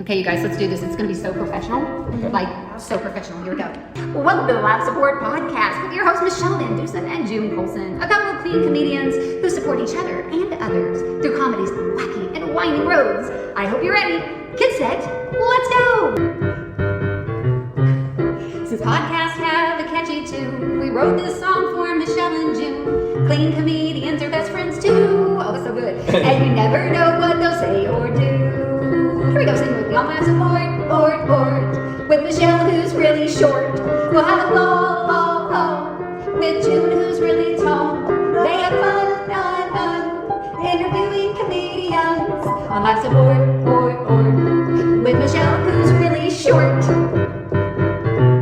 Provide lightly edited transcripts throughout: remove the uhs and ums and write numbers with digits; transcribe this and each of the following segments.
Okay, you guys, let's do this. It's going to be so professional. Like, so professional. Here we go. Well, welcome to the Life Support Podcast with your hosts, Michele VanDusen and June Colson, a couple of clean comedians who support each other and others through comedy's wacky and winding roads. I hope you're ready. Get set. Let's go. Since podcasts have a catchy tune, we wrote this song for Michele and June. Clean comedians are best friends too. Oh, it's so good. And you never know what they'll say or do. Here we go, sing with me on Life Support, with Michele, who's really short. We'll have a ball, with June, who's really tall. They have fun, interviewing comedians on Life Support, with Michele, who's really short.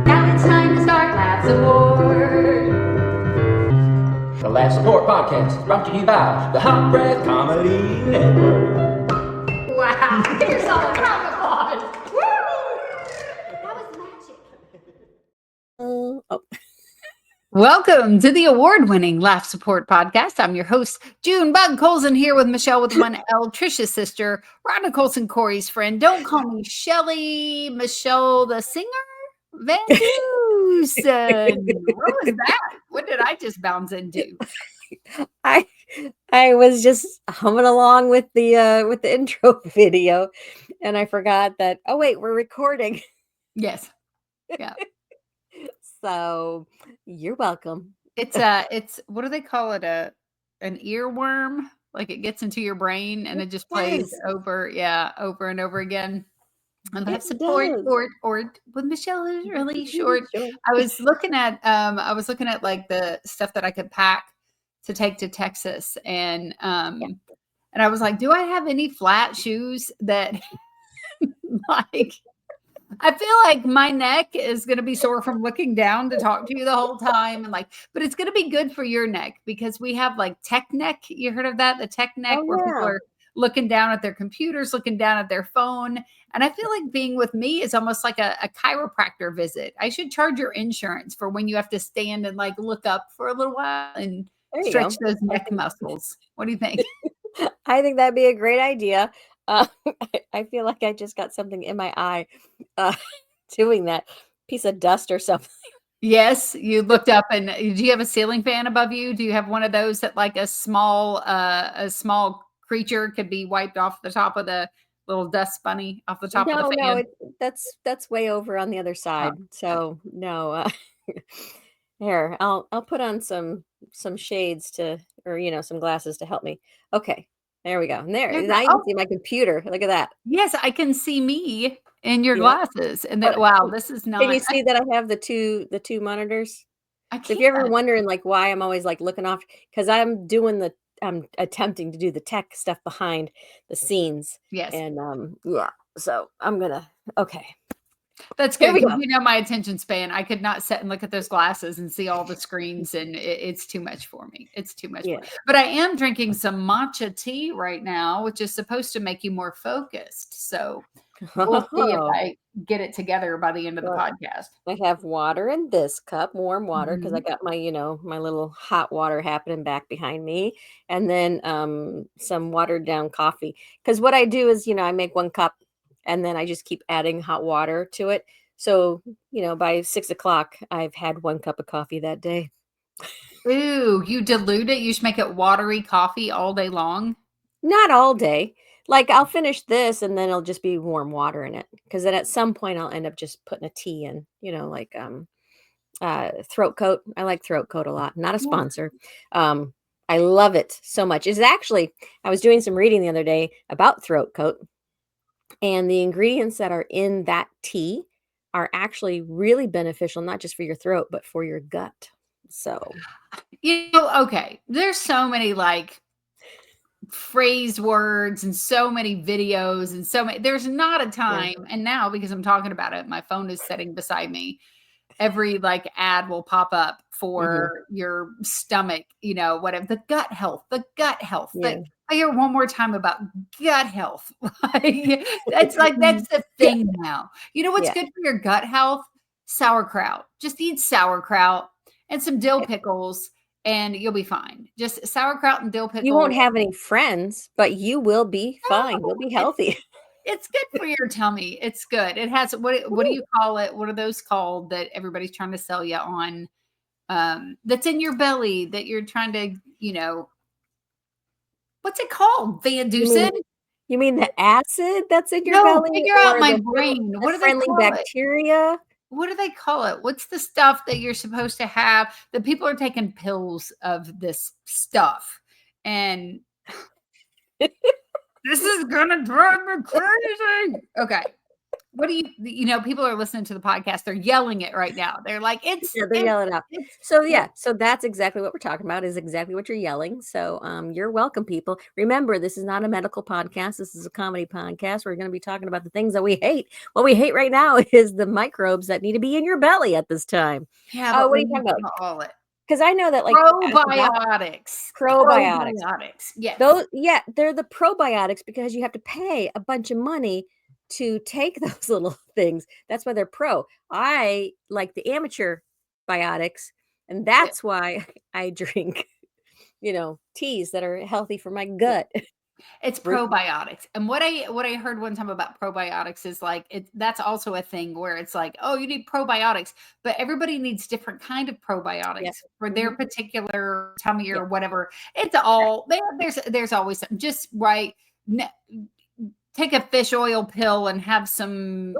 Now it's time to start Life Support. The Life Support Podcast is brought to you by the Hot Breath Comedy Network. Wow, give yourself a round of applause. Woo! That was magic. Welcome to the award-winning Laugh Support Podcast. I'm your host, June Colson, here with Michele with one L, Trisha's sister, Rhonda Colson, Corey's friend. Don't call me Shelly, Michele the singer, VanDusen. What was that? What did I just bounce into? I was just humming along with the intro video, and I forgot that. Oh wait, we're recording. Yes. Yeah. So you're welcome. It's what do they call it? An earworm? Like it gets into your brain and it just plays over and over again. And that's support with Michele, who's really short. I was looking at like the stuff that I could pack to take to Texas, and I was like, do I have any flat shoes that like I feel like my neck is going to be sore from looking down to talk to you the whole time, and like, but it's going to be good for your neck because we have like tech neck. You heard of that? The tech neck where people are looking down at their computers, looking down at their phone. And I feel like being with me is almost like a chiropractor visit. I should charge your insurance for when you have to stand and like look up for a little while and stretch those neck muscles. What do you think? I think that'd be a great idea. I feel like I just got something in my eye doing that. Piece of dust or something. Yes, you looked up, and do you have a ceiling fan above you? Do you have one of those that like a small creature could be wiped off the top of the little dust bunny off the top of the fan? No, that's way over on the other side. Oh. So no. Here, I'll put on some shades or some glasses to help me. Okay, there we go. And now you can see my computer. Look at that. Yes, I can see me in your glasses. And then wow, this is not. Can you see that I have the two monitors? I can't. So if you're ever wondering like why I'm always like looking off, because I'm attempting to do the tech stuff behind the scenes. Yes. And so I'm gonna That's good. My attention span. I could not sit and look at those glasses and see all the screens, and it's too much for me. It's too much. Yeah. But I am drinking some matcha tea right now, which is supposed to make you more focused. So we'll see if I get it together by the end of the podcast. I have water in this cup, warm water, because I got my, my little hot water happening back behind me, and then some watered down coffee. Because what I do is, I make one cup. And then I just keep adding hot water to it. So, by 6 o'clock, I've had 1 cup of coffee that day. Ooh, you dilute it? You should make it watery coffee all day long? Not all day. Like I'll finish this and then it'll just be warm water in it. Because then at some point I'll end up just putting a tea in, like Throat Coat. I like Throat Coat a lot. Not a sponsor. I love it so much. It's actually, I was doing some reading the other day about Throat Coat. And the ingredients that are in that tea are actually really beneficial, not just for your throat, but for your gut. So, okay. There's so many like phrase words and so many videos and so many. There's not a time. Yeah. And now because I'm talking about it, my phone is sitting beside me. Every like ad will pop up for your stomach, whatever, the gut health. Yeah. I hear one more time about gut health. That's the thing now. You know what's good for your gut health? Sauerkraut. Just eat sauerkraut and some dill pickles and you'll be fine. Just sauerkraut and dill pickles. You won't have any friends, but you will be fine. You'll be healthy. It's good for your tummy. It's good. It has what do you call it? What are those called that everybody's trying to sell you on? That's in your belly that you're trying to, what's it called? Van You mean Dusen? you mean the acid that's in your No, belly figure out or my the brain. the What do they friendly call it? bacteria? What do they call it? What's the stuff that you're supposed to have? The people are taking pills of this stuff. And this is gonna drive me crazy. Okay. What do people are listening to the podcast, they're yelling it right now. They're like, Yeah, they're yelling out. it's So yeah, so that's exactly what we're talking about is exactly what you're yelling. So you're welcome, people. Remember, this is not a medical podcast. This is a comedy podcast. We're going to be talking about the things that we hate. What we hate right now is the microbes that need to be in your belly at this time. yeah, but What are what you do you talking about? call it? Because I know that like Probiotics. probiotics. Probiotics. Yes. They're the probiotics because you have to pay a bunch of money to take those little things. That's why they're pro. I like the amateur biotics, and Yeah. that's why I drink, teas that are healthy for my gut. It's probiotics. And what I heard one time about probiotics is like that's also a thing where it's like, oh, you need probiotics, but everybody needs different kind of probiotics Yeah. for their particular tummy or Yeah. whatever. It's all there's always something. Just right. Take a fish oil pill and have some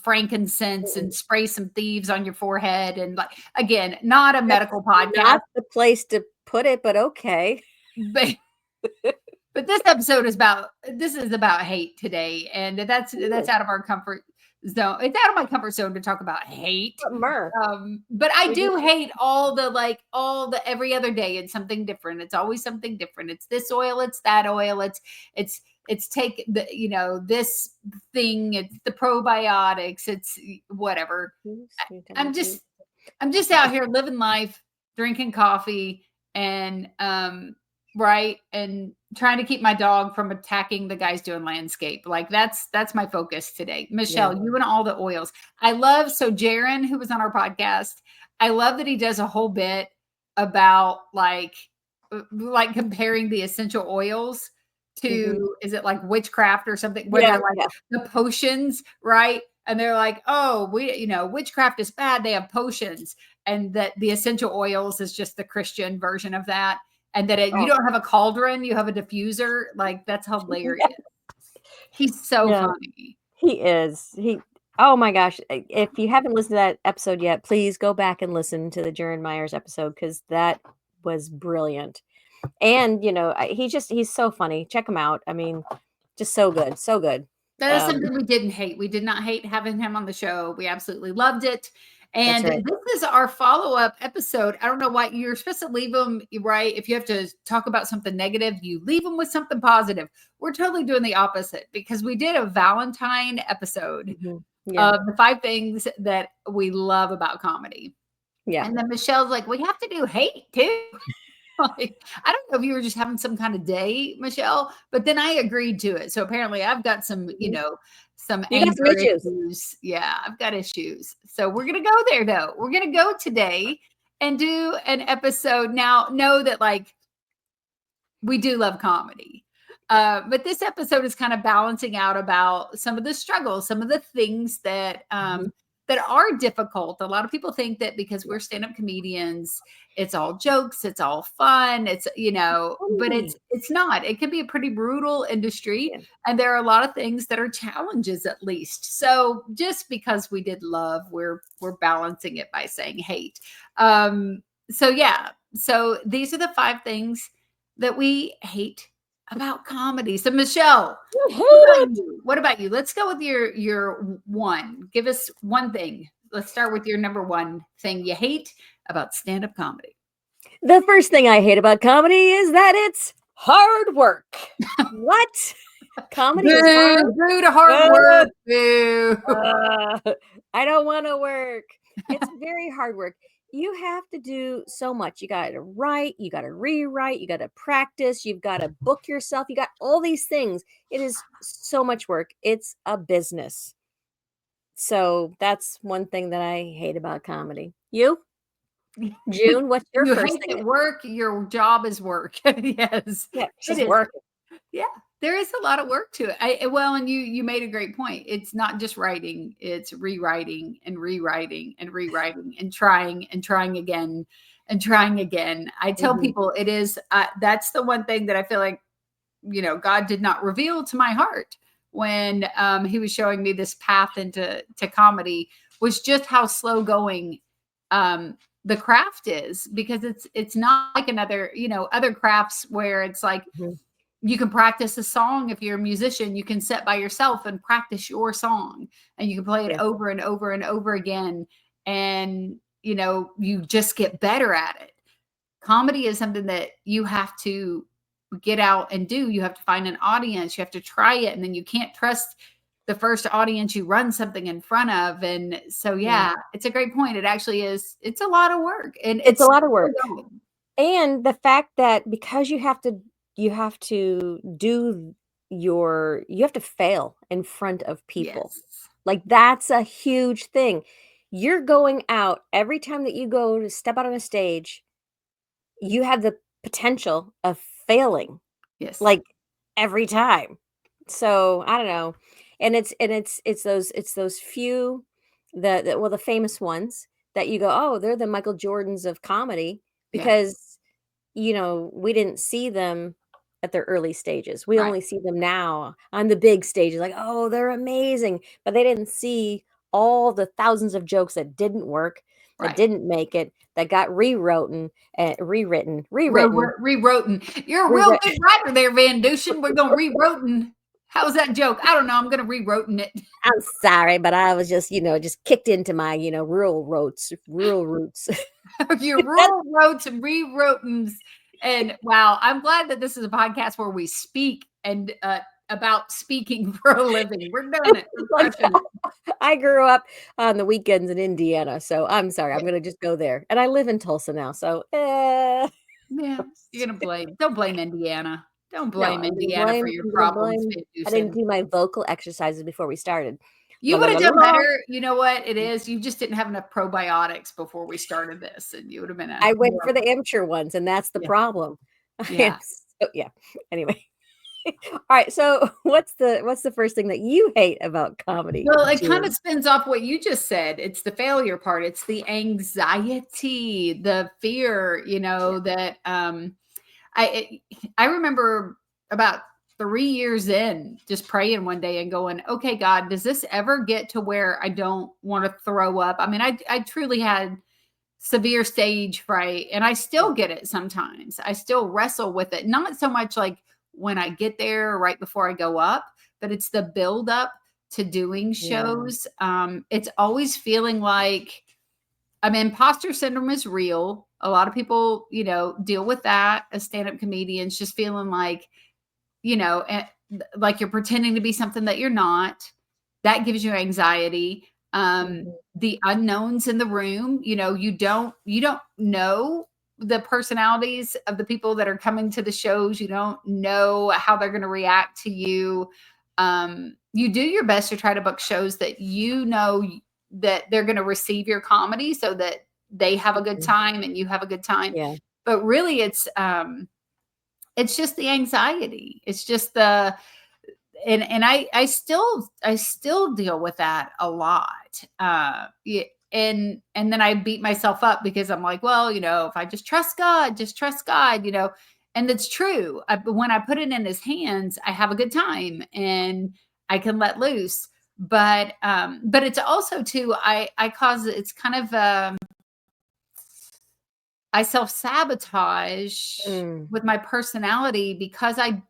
frankincense and spray some thieves on your forehead. And like, again, not a medical podcast. Not the place to put it, but okay. But this episode is about hate today, and that's out of our comfort zone. It's out of my comfort zone to talk about hate. But I do hate all the every other day it's something different. It's always something different. It's this oil, it's that oil, it's take the this thing, it's the probiotics, it's whatever. I'm just out here living life, drinking coffee, and right, and trying to keep my dog from attacking the guys doing landscape. Like that's my focus today. Michelle, you and all the oils. I love Jaron, who was on our podcast. I love that he does a whole bit about like comparing the essential oils to is it like witchcraft or something where they're like the potions, right? And they're like, oh, witchcraft is bad. They have potions, and that the essential oils is just the Christian version of that. And that you don't have a cauldron, you have a diffuser. Like, that's hilarious. He's so funny. He is. Oh my gosh. If you haven't listened to that episode yet, please go back and listen to the Jaron Myers episode because that was brilliant. And, he's so funny. Check him out. I mean, just so good. So good. That is something we didn't hate. We did not hate having him on the show. We absolutely loved it. And this is our follow-up episode. I don't know why you're supposed to leave them, right? If you have to talk about something negative, you leave them with something positive. We're totally doing the opposite because we did a Valentine episode of the 5 things that we love about comedy. Yeah. And then Michelle's like, we have to do hate too. Like, I don't know if you were just having some kind of day, Michelle, but then I agreed to it. So apparently I've got some, some anger issues. Yeah, I've got issues. So we're going to go there though. We're going to go today and do an episode. Now, know that like we do love comedy. But this episode is kind of balancing out about some of the struggles, some of the things that that are difficult. A lot of people think that because we're stand-up comedians, it's all jokes, it's all fun, it's but it's not. It can be a pretty brutal industry, and there are a lot of things that are challenges at least. So just because we did love, we're balancing it by saying hate. So these are the 5 things that we hate about comedy. So Michelle, what about you? Let's go with your one. Give us one thing. Let's start with your number 1 thing you hate about stand-up comedy. The first thing I hate about comedy is that it's hard work. What? Comedy is hard? Boo to hard work. Boo. I don't want to work. It's very hard work. You have to do so much. You got to write, you got to rewrite, you got to practice, you've got to book yourself. You got all these things. It is so much work. It's a business. So that's one thing that I hate about comedy. You? June, what's your first thing? Work, your job is work. Yes. Yeah, she's working. Yeah. There is a lot of work to it. Well, and you made a great point. It's not just writing, it's rewriting and rewriting and rewriting and trying again and trying again. I tell people it is, that's the one thing that I feel like, God did not reveal to my heart when he was showing me this path into comedy, was just how slow going the craft is, because it's not like another, other crafts where it's like, you can practice a song. If you're a musician, you can sit by yourself and practice your song, and you can play it over and over and over again. And, you just get better at it. Comedy is something that you have to get out and do. You have to find an audience. You have to try it. And then you can't trust the first audience you run something in front of. And so, it's a great point. It actually is. It's a lot of work, and it's a lot of work. And the fact that because you have to fail in front of people. Yes. Like, that's a huge thing. You're going out every time that you go to step out on a stage, you have the potential of failing. Yes. Like, every time. So, I don't know. And it's those few, the famous ones that you go, oh, they're the Michael Jordans of comedy, because we didn't see them at their early stages. We only see them now on the big stages, like, oh, they're amazing. But they didn't see all the thousands of jokes that didn't work, that didn't make it, that got rewritten. You're a real good writer there, VanDusen. We're going to rewritten. How's that joke? I don't know. I'm going to rewritten it. I'm sorry, but I was just, just kicked into my, rural roots. Your rural roads and rewrotens. And wow, I'm glad that this is a podcast where we speak and about speaking for a living. We're doing it. I grew up on the weekends in Indiana, so I'm sorry. I'm going to just go there. And I live in Tulsa now, so yeah, you're going to blame. Don't blame Indiana. Don't blame Indiana for your problems. I didn't do my vocal exercises before we started. You would have done better. You know what it is? You just didn't have enough probiotics before we started this, and you would have been. I went for the amateur ones, and that's the problem. Yeah. Anyway. All right. So what's the first thing that you hate about comedy? Well, it kind of spins off what you just said. It's the failure part. It's the anxiety, the fear, that I remember about 3 years in, just praying one day and going, okay, God, does this ever get to where I don't want to throw up? I mean, I truly had severe stage fright, and I still get it sometimes. I still wrestle with it. Not so much like when I get there right before I go up, but it's the build up to doing shows. It's always feeling like, imposter syndrome is real. A lot of people, deal with that as stand-up comedians, just feeling like, like you're pretending to be something that you're not. That gives you anxiety. The unknowns in the room, you don't know the personalities of the people that are coming to the shows. You don't know how they're going to react to you. You do your best to try to book shows that that they're going to receive your comedy so that they have a good time and you have a good time. Yeah. But really it's just the anxiety. It's just and I still deal with that a lot. And then I beat myself up because I'm like, well, if I just trust God, and it's true. When I put it in his hands, I have a good time and I can let loose. But it's also too, it's kind of, I self-sabotage with my personality because I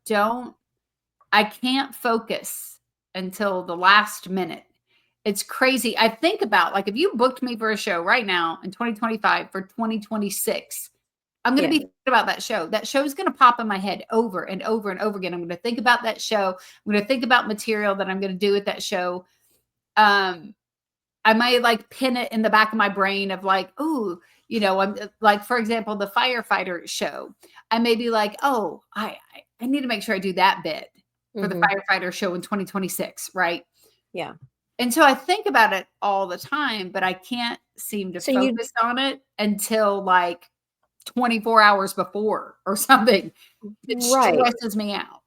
can't focus until the last minute. It's crazy. I think about, like, if you booked me for a show right now in 2025 for 2026, I'm going to be thinking about that show. That show is going to pop in my head over and over and over again. I'm going to think about that show. I'm going to think about material that I'm going to do at that show. I might like pin it in the back of my brain of like, oh, I'm like, for example, the firefighter show. I may be like, oh, I need to make sure I do that bit for the firefighter show in 2026. Right. Yeah. And so I think about it all the time, but I can't seem to focus on it until like 24 hours before or something. It stresses me out.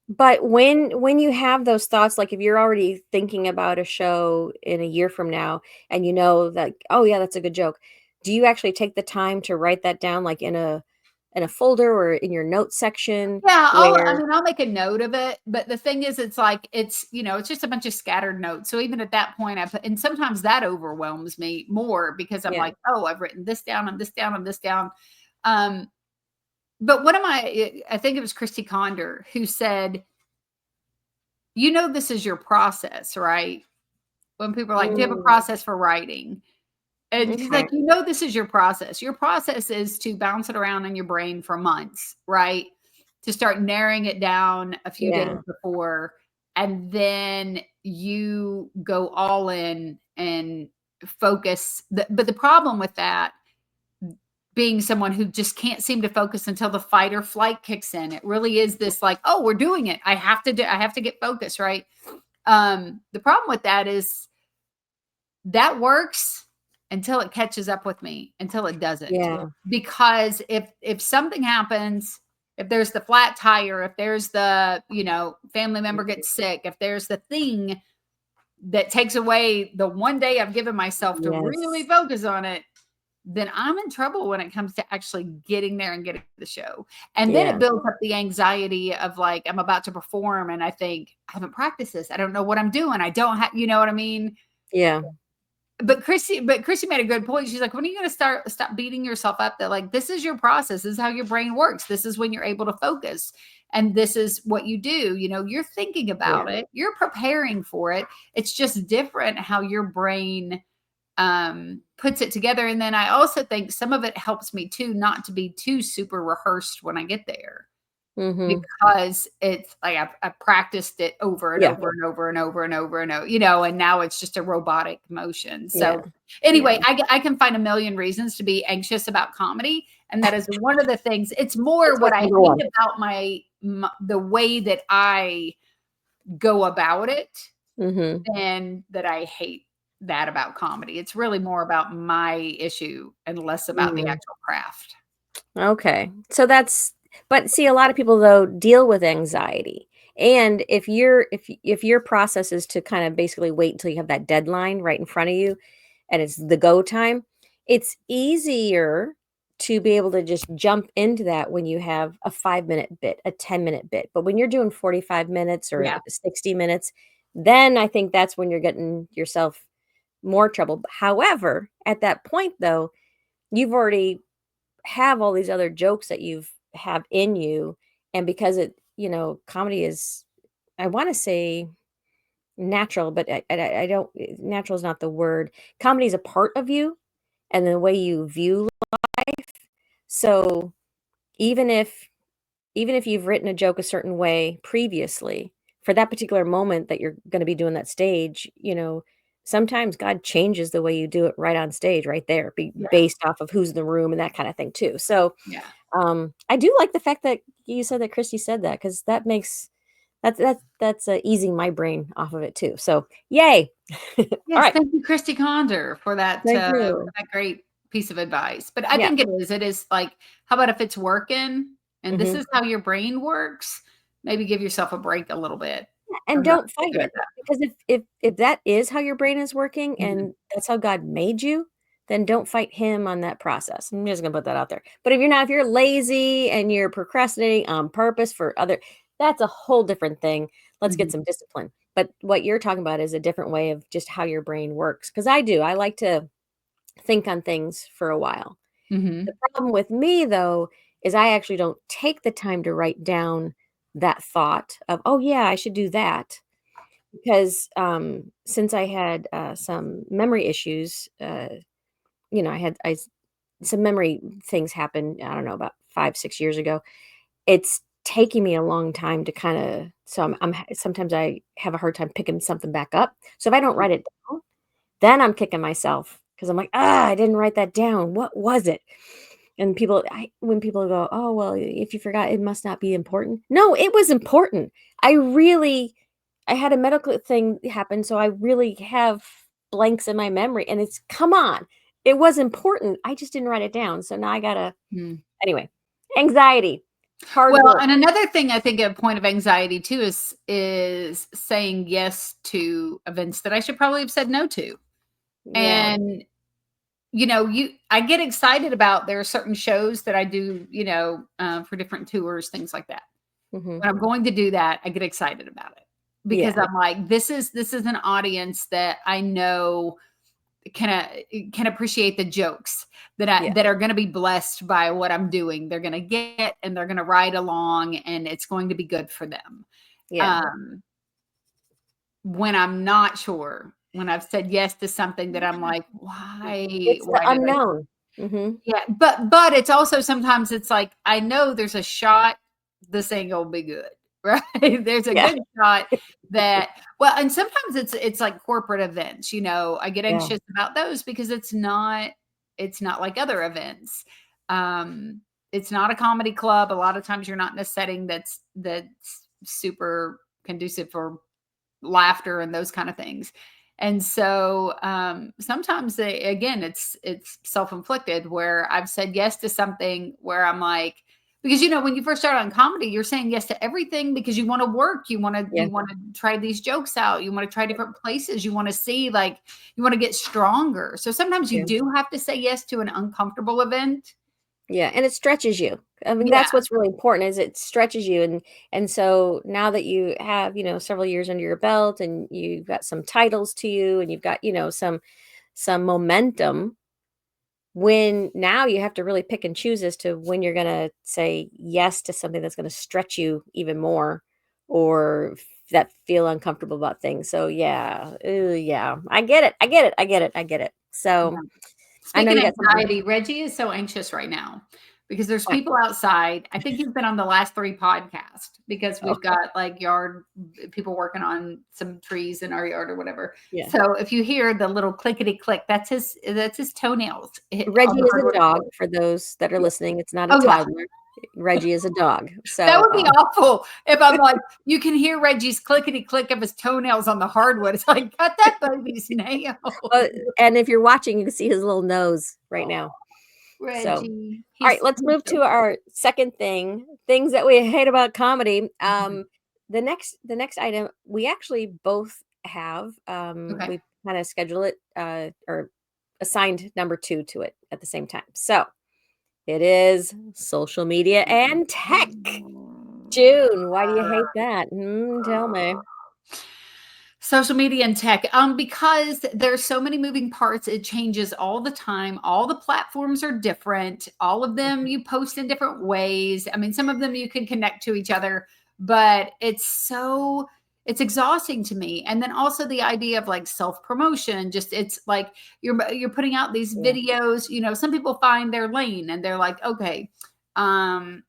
But when you have those thoughts, like if you're already thinking about a show in a year from now and you know that, oh yeah, that's a good joke. Do you actually take the time to write that down like in a folder or in your notes section Yeah, I where mean, I'll make a note of it, but the thing is, it's like it's just a bunch of scattered notes. So even at that point, and sometimes that overwhelms me more because I'm yeah. like, oh, I've written this down and this down and this down. Um, but one of I think it was Christy Condor who said, this is your process, right? When people are like, do you have a Mm, process for writing? And she's okay. like, this is your process. Your process is to bounce it around in your brain for months, right? To start narrowing it down a few days Yeah. before. And then you go all in and focus. But the problem with that, being someone who just can't seem to focus until the fight or flight kicks in, it really is this like, oh, we're doing it. I have to get focused, right? The problem with that is that works until it catches up with me, until it doesn't. Yeah. Because if something happens, if there's the flat tire, if there's the, family member gets sick, if there's the thing that takes away the one day I've given myself to really Yes. focus on it, then I'm in trouble when it comes to actually getting there and getting the show. And then it Yeah. builds up the anxiety of like, I'm about to perform and I think, I haven't practiced this. I don't know what I'm doing. I don't have, you know what I mean? Yeah. But Chrissy made a good point. She's like, when are you going to stop beating yourself up that like, this is your process. This is how your brain works. This is when you're able to focus. And this is what you do. You're thinking Yeah. about it. You're preparing for it. It's just different how your brain puts it together. And then I also think some of it helps me too, not to be too super rehearsed when I get there. Mhm. Because it's like I've practiced it over and Yeah. over and over and over and over and over, and now it's just a robotic motion. Yeah. So anyway, Yeah. I can find a million reasons to be anxious about comedy, and that is one of the things. It's more That's what like I number hate 1. about the way that I go about it, Mhm. than that I hate that about comedy. It's really more about my issue and less about the Mm. actual craft. Okay. So but see a lot of people though deal with anxiety. And if your process is to kind of basically wait until you have that deadline right in front of you and it's the go time, it's easier to be able to just jump into that when you have a 5-minute bit, a 10-minute bit. But when you're doing 45 minutes or Yeah. 60 minutes, then I think that's when you're getting yourself more trouble. However, at that point though, you've already have all these other jokes that you've have in you, and because comedy is, I wanna say natural, but I don't natural is not the word. Comedy is a part of you and the way you view life. So, even if even if you've written a joke a certain way previously, for that particular moment that you're gonna be doing that stage, sometimes God changes the way you do it right on stage, right there, Yeah. based off of who's in the room and that kinda thing too. So, Yeah. I do like the fact that you said that Christy said that because that makes that's easing my brain off of it too. So, yay! All Yes, right. thank you, Christy Condor, for Thank you. that great piece of advice. But I Yeah. think it is like, how about if it's working and this Mhm. is how your brain works, maybe give yourself a break a little bit And from not don't fight sticking at it, that. because if that is how your brain is working Mhm. and that's how God made you, then don't fight him on that process. I'm just gonna put that out there. But if you're lazy and you're procrastinating on purpose for other, that's a whole different thing. Let's get Mhm. some discipline. But what you're talking about is a different way of just how your brain works. Because I do. I like to think on things for a while. The Mhm. problem with me though is I actually don't take the time to write down that thought of, oh yeah, I should do that because, since I had, some memory issues, I had some memory things happened, I don't know, about 5, 6 years ago. It's taking me a long time to kinda so sometimes I have a hard time picking something back up. So if I don't write it down, then I'm kicking myself because 'cause I'm like, "Ah, I didn't write that down. What was it?" And when people go, "Oh, well, if you forgot, it must not be important." No, it was important. I had a medical thing happen, so I really have blanks in my memory, and it's come on. It was important. I just didn't write it down. So now I gotta Mm. anyway, anxiety. Hard Well, work. and another thing I think a point of anxiety too is saying yes to events that I should probably have said no to. Yeah. And I get excited about there are certain shows that I do, for different tours, things like that. Mhm. When I'm going to do that, I get excited about it because Yeah. I'm like, this is an audience that I know can appreciate the jokes Yeah. that are going to be blessed by what I'm doing. They're going to get and they're going to ride along, and it's going to be good for them. Yeah. Um, when I'm not sure, when I've said yes to something that I'm like, It's the why did I? unknown. Mhm. Yeah, but it's also sometimes it's like, I know there's a shot this ain't gonna be good, right? There's a Yeah. good shot that well, and sometimes it's like corporate events, I get Yeah. anxious about those because it's not like other events. Um, it's not a comedy club. A lot of times you're not in a setting that's super conducive for laughter and those kind of things. And so sometimes again, it's self-inflicted where I've said yes to something where I'm like, because when you first start on comedy, you're saying yes to everything because you want to work, you want to Yeah. try these jokes out, you want to try different places, you want to see, like, you want to get stronger. So sometimes you Yeah. do have to say yes to an uncomfortable event. Yeah, and it stretches you. I mean, Yeah. that's what's really important is it stretches you, and so now that you have, several years under your belt and you've got some titles to you and you've got, some momentum, when now you have to really pick and choose as to when you're going to say yes to something that's going to stretch you even more or that feel uncomfortable about things. So yeah, yeah, I get it. I get it. I get it. I get it. So I know Speaking you of got something. anxiety, Reggie is so anxious right now because there's uh, people outside. I think he's been on the last 3 podcasts because Oh, we've got like yard people working on some trees in our yard or whatever. yeah. So if you hear the little clickety click, that's his toenails on Reggie the is a hardwood dog floor. for those that are Yeah. listening. It's not a Oh yeah, toddler. Reggie is a dog. that So, would be awful if I'm like, you can hear Reggie's clickety click of his toenails on the hardwood. It's like, cut that baby's nails. uh, and if you're watching, you can see his little nose right now. So, Reggie, all right, he's let's move so to our second thing, things that we hate about comedy. Mhm. The next item we actually both have. Okay. We kind of schedule it or assigned number 2 to it at the same time. So, it is social media and tech. June, why do you hate that? Tell me. Social media and tech, because there's so many moving parts, it changes all the time. All the platforms are different. All of them you post in different ways. I mean, some of them you can connect to each other, but it's exhausting to me. And then also the idea of like self-promotion, just it's like you're putting out these Yeah. videos, some people find their lane and they're like, okay,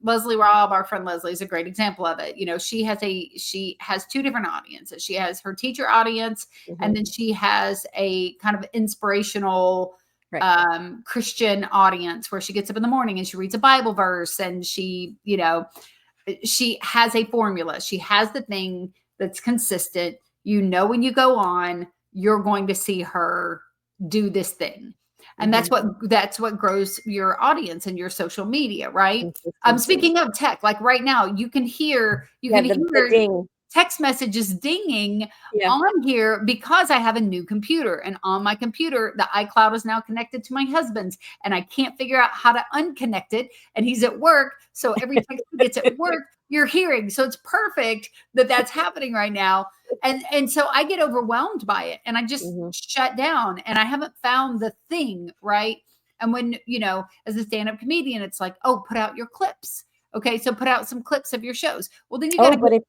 Leslie Robb, our friend Leslie, is a great example of it. She has 2 different audiences. She has her teacher audience, and Mhm. then she has a kind of inspirational Right. Christian audience where she gets up in the morning and she reads a Bible verse, and she has a formula. She has the thing that's consistent. When you go on, you're going to see her do this thing. And that's Mhm. what grows your audience and your social media, right? Consistency. Speaking of tech, like right now, you can hear Yeah, the ding. text messages dinging Yeah. on here because I have a new computer. And on my computer, the iCloud is now connected to my husband's, and I can't figure out how to unconnect it. And he's at work. So every text he gets at work, you're hearing. So it's perfect that that's happening right now. And so I get overwhelmed by it and I just Mhm. shut down, and I haven't found the thing, right? And when, as a stand-up comedian, it's like, oh, put out your clips. Okay, so put out some clips of your shows. Well, then Oh, but if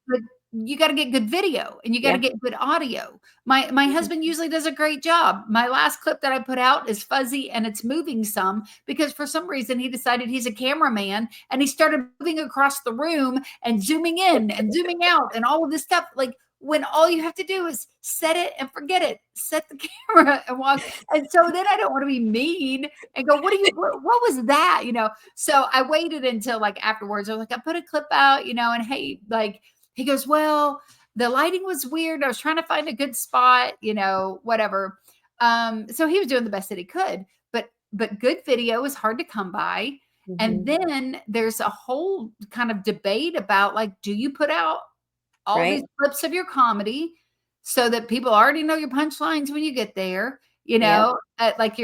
you got to get good video and you got to yeah. get good audio. My Mhm. husband usually does a great job. My last clip that I put out is fuzzy and it's moving some because for some reason he decided he's a cameraman and he started moving across the room and zooming in and zooming out and all of this stuff. Like, when all you have to do is set it and forget it, set the camera and walk. And so then I don't want to be mean and go, what was that? So I waited until like afterwards. I was like, I put a clip out, and hey, like, he goes, well, the lighting was weird. I was trying to find a good spot, whatever. So he was doing the best that he could, but good video is hard to come by. And then there's a whole kind of debate about like, do you put out all these Right. clips of your comedy so that people already know your punchlines when you get there, Yep. like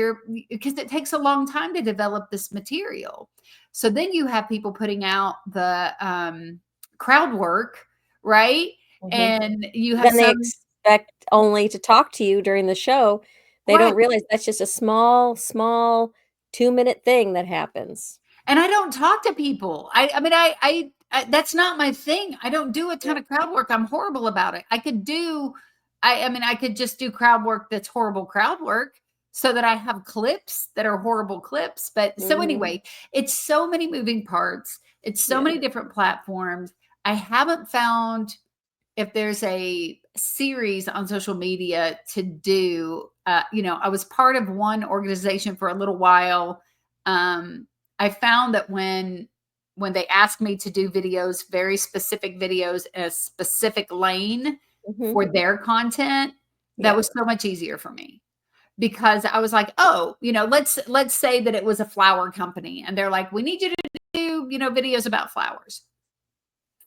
because it takes a long time to develop this material. So then you have people putting out the crowd work, right? Mhm. And you have Then they some, expect only to talk to you during the show. They right. don't realize that's just a small, small 2-minute thing that happens. And I don't talk to people. I mean, I that's not my thing. I don't do a ton Yeah. of crowd work. I'm horrible about it. I mean, I could just do crowd work that's horrible crowd work so that I have clips that are horrible clips. But so Mhm. anyway, it's so many moving parts. It's so Yeah. many different platforms. I haven't found if there's a series on social media to do. I was part of one organization for a little while. I found that when they asked me to do videos, very specific videos in a specific lane Mhm. for their content, that Yep. was so much easier for me because I was like, oh, let's say that it was a flower company and they're like, we need you to do, videos about flowers.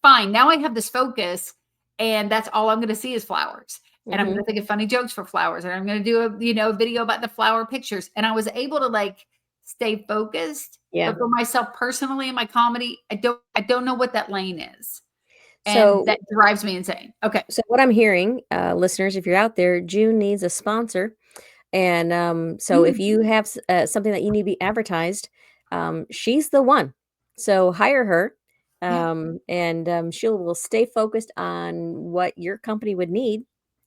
Fine. Now I have this focus and that's all I'm going to see is flowers. And I'm going Mhm. to think of funny jokes for flowers and I'm going to do a video about the flower pictures. And I was able to like stay focused, Yeah. but for myself personally in my comedy, I don't know what that lane is. And So that drives me insane. Okay. so what I'm hearing, listeners, if you're out there, June needs a sponsor. And, so if Mm, you have something that you need to be advertised, she's the one. So hire her, yeah. and, she will stay focused on what your company would need.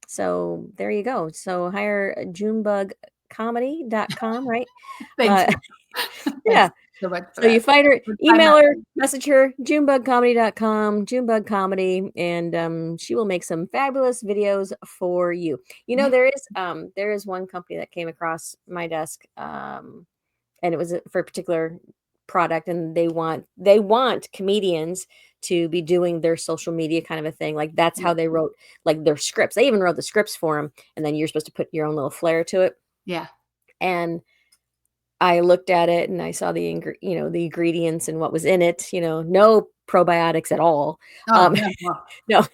So there you go. So hire junebugcomedy.com, right? Thanks. Uh, Thanks yeah. so much for So you that. find her, Let's time email out. her, message her, junebugcomedy.com, junebugcomedy, and she will make some fabulous videos for you. Yeah. There is one company that came across my desk, and it was for a particular product, and they want comedians to be doing their social media kind of a thing. Like that's Yeah. how they wrote like their scripts. They even wrote the scripts for them, and then you're supposed to put your own little flair to it. Yeah. And I looked at it and I saw the ingredients and what was in it, no probiotics at all. Oh, Um, no. Well,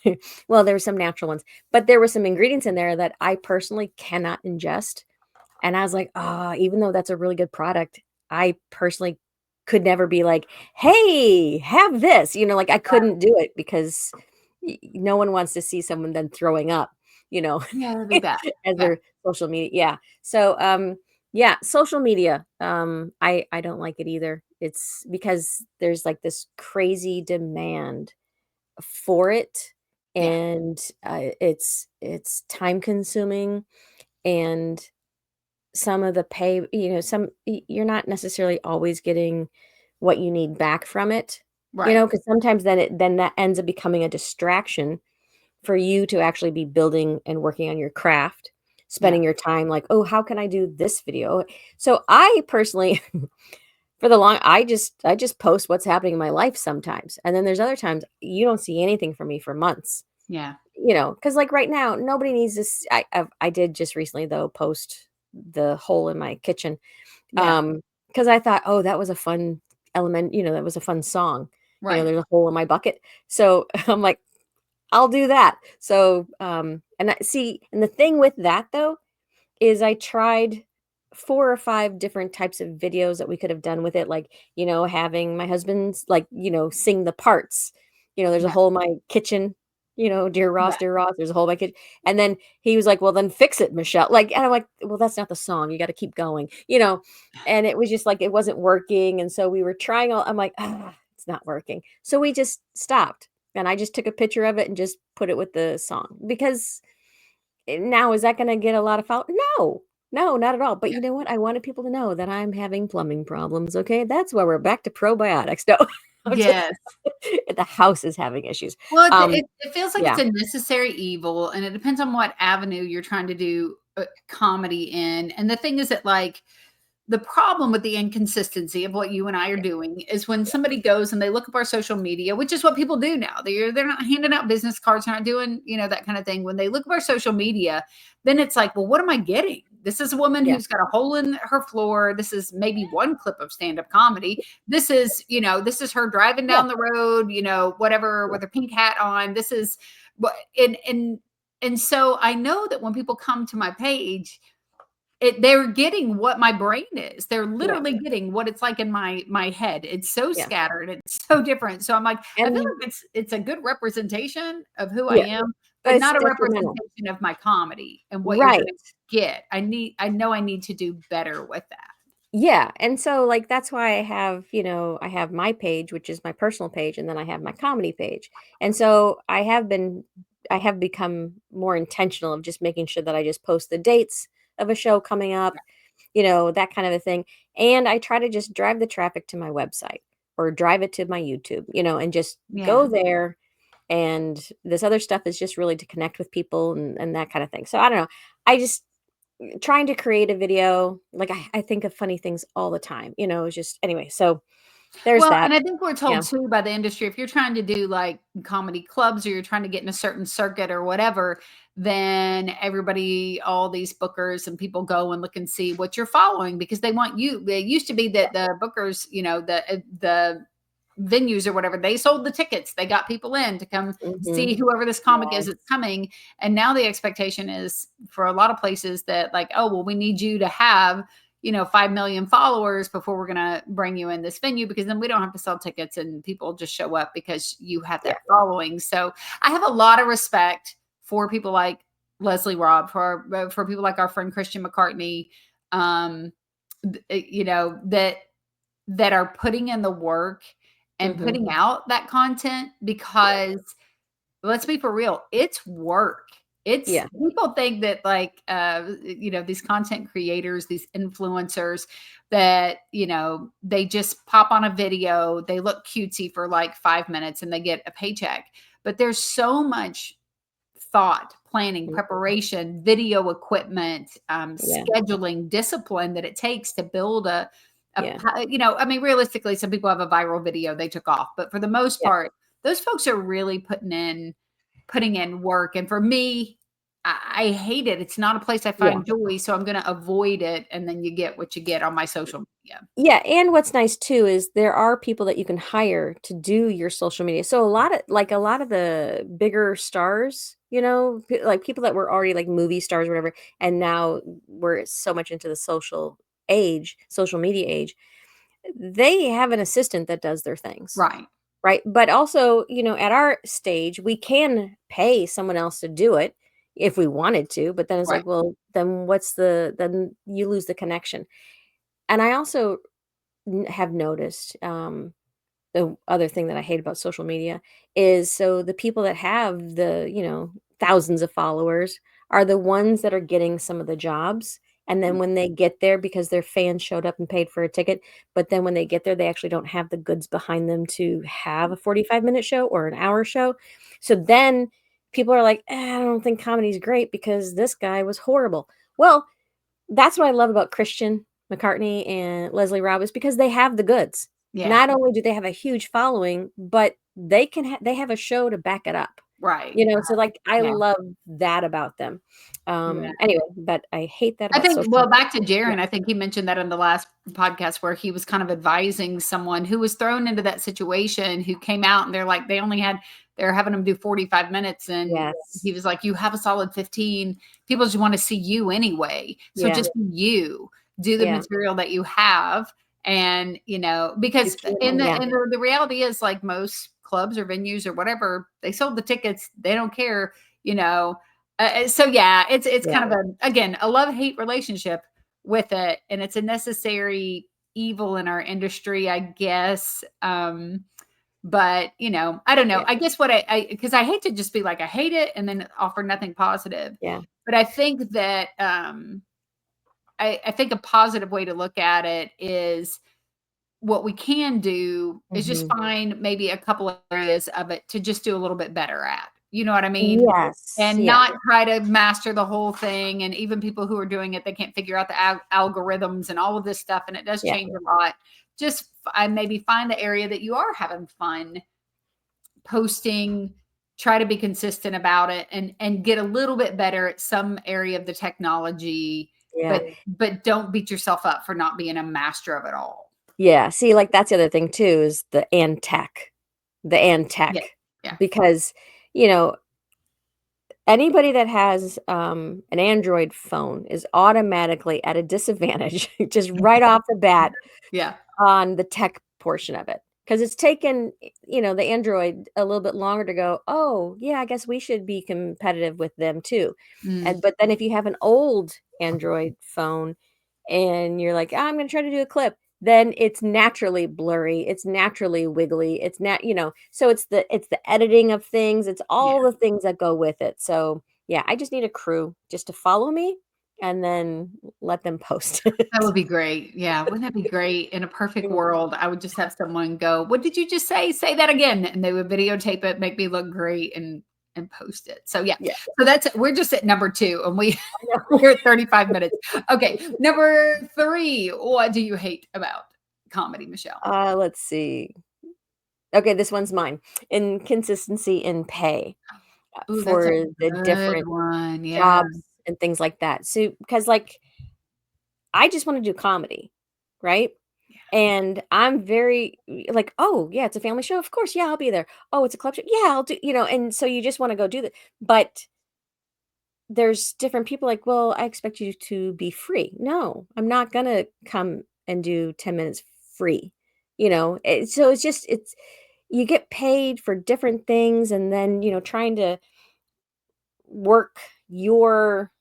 no, well, there were some natural ones, but there were some ingredients in there that I personally cannot ingest. And I was like, "Ah, even though that's a really good product, I personally could never be like, hey, have this." Like I couldn't do it because no one wants to see someone then throwing up, you know, yeah, that'd be bad. as Yeah. their social media. Yeah. So, yeah, social media. I don't like it either. It's because there's like this crazy demand for it, Yeah. and it's time consuming, and some of the pay, you're not necessarily always getting what you need back from it. Right. Because sometimes then that ends up becoming a distraction for you to actually be building and working on your craft, Yeah. spending your time like, "Oh, how can I do this video?" So I personally for the long I just post what's happening in my life sometimes. And then there's other times you don't see anything from me for months. Yeah. Cuz like right now nobody needs this. I did just recently though post the hole in my kitchen, Yeah. cuz I thought, "Oh, that was a fun element, that was a fun song." Right. There's a hole in my bucket. So I'm like, I'll do that. So, and I see, and the thing with that though is I tried 4 or 5 different types of videos that we could have done with it, like, having my husband's like, sing the parts. There's a Yeah. hole in my kitchen, Yeah. dear Ross, there's a hole in my kitchen. And then he was like, "Well, then fix it, Michelle." Like, and I'm like, "Well, that's not the song. You got to keep going." And it was just like it wasn't working. And so we were trying I'm like, it's not working. So we just stopped. And I just took a picture of it and just put it with the song because now is that gonna get a lot of No. No, not at all. But you know what? I wanted people to know that I'm having plumbing problems, okay? That's why we're back to probiotics. No, I'm just Yes. the house is having issues. Well, Um, it feels like it's yeah, a necessary evil, and it depends on what avenue you're trying to do comedy in. And the thing is that, like, the problem with the inconsistency of what you and I are doing is when somebody goes and they look up our social media, which is what people do now. They're not handing out business cards, they're not doing, that kind of thing. When they look up our social media, then it's like, well, what am I getting? this is a woman who's got a hole in her floor. This is maybe one clip of stand-up comedy. This is, this is her driving down the road, whatever, with her pink hat on. This is what, and so I know that when people come to my page, they're getting what my brain is. They're literally getting what it's like in my head. It's so scattered. It's so different. So I'm like, I feel like it's a good representation of who I am, but not a representation of my comedy and what you're going to get. I know I need to do better with that. Yeah, and so, like, that's why I have, I have my page, which is my personal page, and then I have my comedy page. And so I have become more intentional of just making sure that I just post the dates of a show coming up, that kind of a thing. And I try to just drive the traffic to my website or drive it to my YouTube, and just go there. And this other stuff is just really to connect with people and that kind of thing. So I don't know. I just trying to create a video, like, I think of funny things all the time, it's just anyway, so there's Well, that. and I think we're told too by the industry, if you're trying to do like comedy clubs or you're trying to get in a certain circuit or whatever, then everybody, all these bookers and people go and look and see what you're following because they want you. It used to be that the bookers, the venues or whatever, they sold the tickets. They got people in to come see whoever this comic is that's coming. And now the expectation is for a lot of places that like, oh, well, we need you to have 5 million followers before we're going to bring you in this venue, because then we don't have to sell tickets and people just show up because you have that following. So I have a lot of respect for people like Leslie Robb, for people like our friend Christian McCartney, that are putting in the work and putting out that content, because let's be for real, it's work. People think that like, these content creators, these influencers that, they just pop on a video, they look cutesy for like 5 minutes and they get a paycheck. But there's so much thought, planning, preparation, video equipment, scheduling, discipline that it takes to build I mean, realistically, some people have a viral video they took off, but for the most part, those folks are really putting in work. And for me, I hate it. It's not a place I find joy, so I'm going to avoid it. And then you get what you get on my social media. Yeah, and what's nice too is there are people that you can hire to do your social media. So a lot of the bigger stars, like people that were already like movie stars or whatever, and now we're so much into the social media age, they have an assistant that does their things. Right. Right. But also, at our stage, we can pay someone else to do it if we wanted to. But then it's like, well, then then you lose the connection. And I also have noticed the other thing that I hate about social media is, so the people that have the, thousands of followers are the ones that are getting some of the jobs. And then when they get there, because their fans showed up and paid for a ticket, but then when they get there, they actually don't have the goods behind them to have a 45-minute show or an hour show. So then people are like, I don't think comedy's great because this guy was horrible. Well, that's what I love about Christian McCartney and Leslie Robb, is because they have the goods. Yeah. Not only do they have a huge following, but they have a show to back it up. Right. So like, I love that about them. Anyway, but I hate that about social media. Back to Jaron, I think he mentioned that in the last podcast where he was kind of advising someone who was thrown into that situation, who came out and they're having them do 45 minutes. And he was like, you have a solid 15. People just want to see you anyway. So just be you, do the material that you have. And, because the reality is, like most clubs or venues or whatever, they sold the tickets. They don't care, so it's kind of a love-hate relationship with it. And it's a necessary evil in our industry, I guess. But I don't know. I guess because I hate to just be like, I hate it and then offer nothing positive. Yeah. But I think that, I think a positive way to look at it is, what we can do is just find maybe a couple of areas of it to just do a little bit better at. You know what I mean? Yes. And not try to master the whole thing. And even people who are doing it, they can't figure out the algorithms and all of this stuff. And it does change a lot. Just maybe find the area that you are having fun posting, try to be consistent about it, and get a little bit better at some area of the technology but don't beat yourself up for not being a master of it all. Yeah, see, like, that's the other thing too is the and Yeah. tech, Yeah. because, you know, anybody that has, an Android phone is automatically at a disadvantage just right off the bat Yeah. on the tech portion of it, because it's taken, the Android a little bit longer to go, "Oh, yeah, I guess we should be competitive with them too." Mm. But then if you have an old Android phone and you're like, "I'm gonna try to do a clip," then it's naturally blurry, it's naturally wiggly, it's not, so it's the editing of things, it's Yeah. all the things that go with it. So, yeah, I just need a crew just to follow me and then let them post That it. would be great. Yeah, wouldn't that be great? In a perfect world, I would just have someone go, "What did you just say? Say that again." And they would videotape it, make me look great and post it. So yeah. Yeah. So we're just at number 2 and I know. we're at 35 minutes. Okay, number 3. What do you hate about comedy, Michelle? Let's see. Okay, this one's mine. Inconsistency in pay Ooh, that's a for the good different one. Yeah. jobs and things like that. So, because like I just want to do comedy, right? And I'm very like, oh yeah, it's a family show. Of course, yeah, I'll be there. Oh, it's a club show. Yeah, I'll do. And so you just want to go do that. But there's different people like, well, I expect you to be free. No, I'm not gonna come and do 10 minutes free. So it's you get paid for different things, and then trying to work your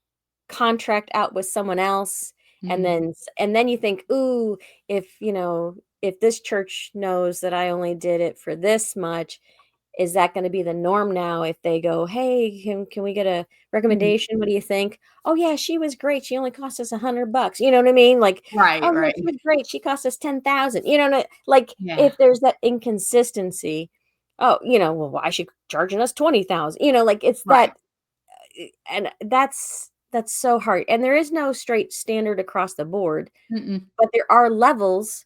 contract out with someone else, and Mhm. then you think, ooh, if this church knows that I only did it for this much, is that gonna be the norm now if they go, "Hey, can we get a Mhm. recommendation? What do you think?" "Oh, yeah, she was great. She only cost us $100." You know what I mean? Like, Right, "Oh, no, right. she was great. She cost us 10,000." Like, Yeah. if there's that inconsistency, "Oh, well, why is she charging us 20,000?" Like, it's Right. that and that's so hard, and there is no straight standard across the board, Mm-mm. but there are levels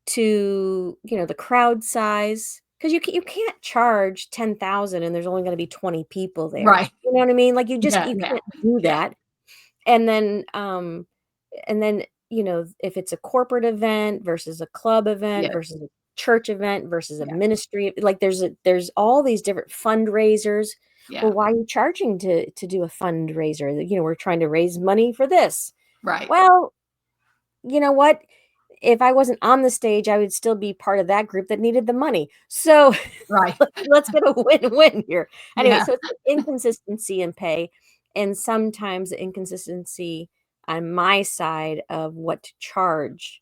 to, the crowd size, 'cause you can't charge 10,000 and there's only gonna be 20 people there. Right. You know what I mean? Like, Yeah, you yeah, can't do yeah, that. And then, if it's a corporate event versus a club event yes, versus a church event versus a yeah, ministry, like, there's all these different fundraisers. yeah. Well, why are you charging to do a fundraiser? We're trying to raise money for this. Right, Well, you know what? If I wasn't on the stage, I would still be part of that group that needed the money. So right. let's get a win-win here. Anyway, Yeah. so it's the inconsistency in pay, and sometimes the inconsistency on my side of what to charge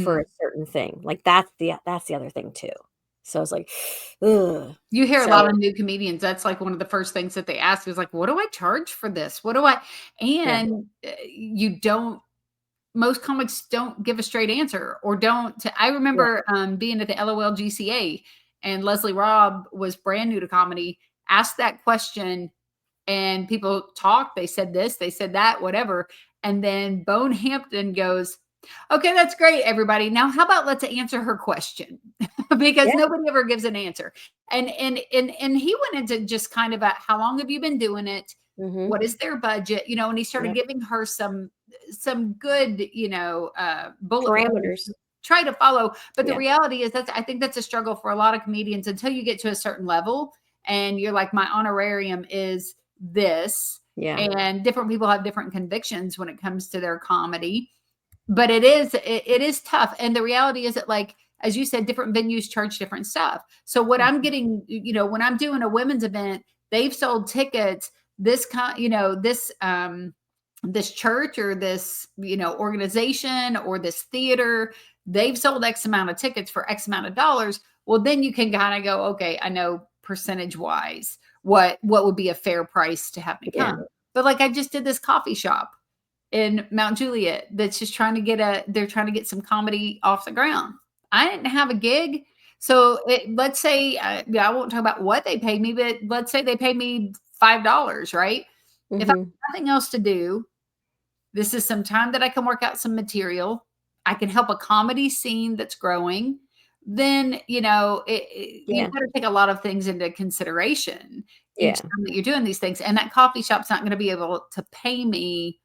for a Mhm. certain thing. Like, that's the other thing too. So it's like, ugh. You hear a lot So of new comedians, that's like one of the first things that they ask is like, "What do I charge for this? What do I?" yeah, And, you don't most comics don't give a straight answer or don't I yeah, remember, being at the LOL-GCA and Leslie Robb was brand new to comedy, asked that question and people talked, they said this, they said that, whatever, and then Bone Hampton goes, "Okay, that's great, everybody. Now how about let's answer her question?" Because yeah, nobody ever gives an answer. And he went into just kind of a, "How long have you been doing it? mhm, What is their budget?" And he started yep, giving her some good, bullet points parameters. to try to follow. But the Yeah, reality is I think that's a struggle for a lot of comedians until you get to a certain level and you're like, my honorarium is this. yeah, And different people have different convictions when it comes to their comedy. But it is tough. And the reality is that, like, as you said, different venues charge different stuff. So what I'm mhm, getting, when I'm doing a women's event, they've sold tickets, this church or this, organization or this theater, they've sold X amount of tickets for X amount of dollars. Well, then you can kind of go, okay, I know percentage wise what would be a fair price to have me yeah, come. But like I just did this coffee shop in Mount Juliet that's just they're trying to get some comedy off the ground. I didn't have a gig. So let's say, yeah, I won't talk about what they paid me, but let's say they paid me $5, right? If I mhm, have nothing else to do, this is some time that I can work out some material. I can help a comedy scene that's growing. Then, you yeah, better take a lot of things into consideration each yeah, time that you're doing these things. And that coffee shop's not going to be able to pay me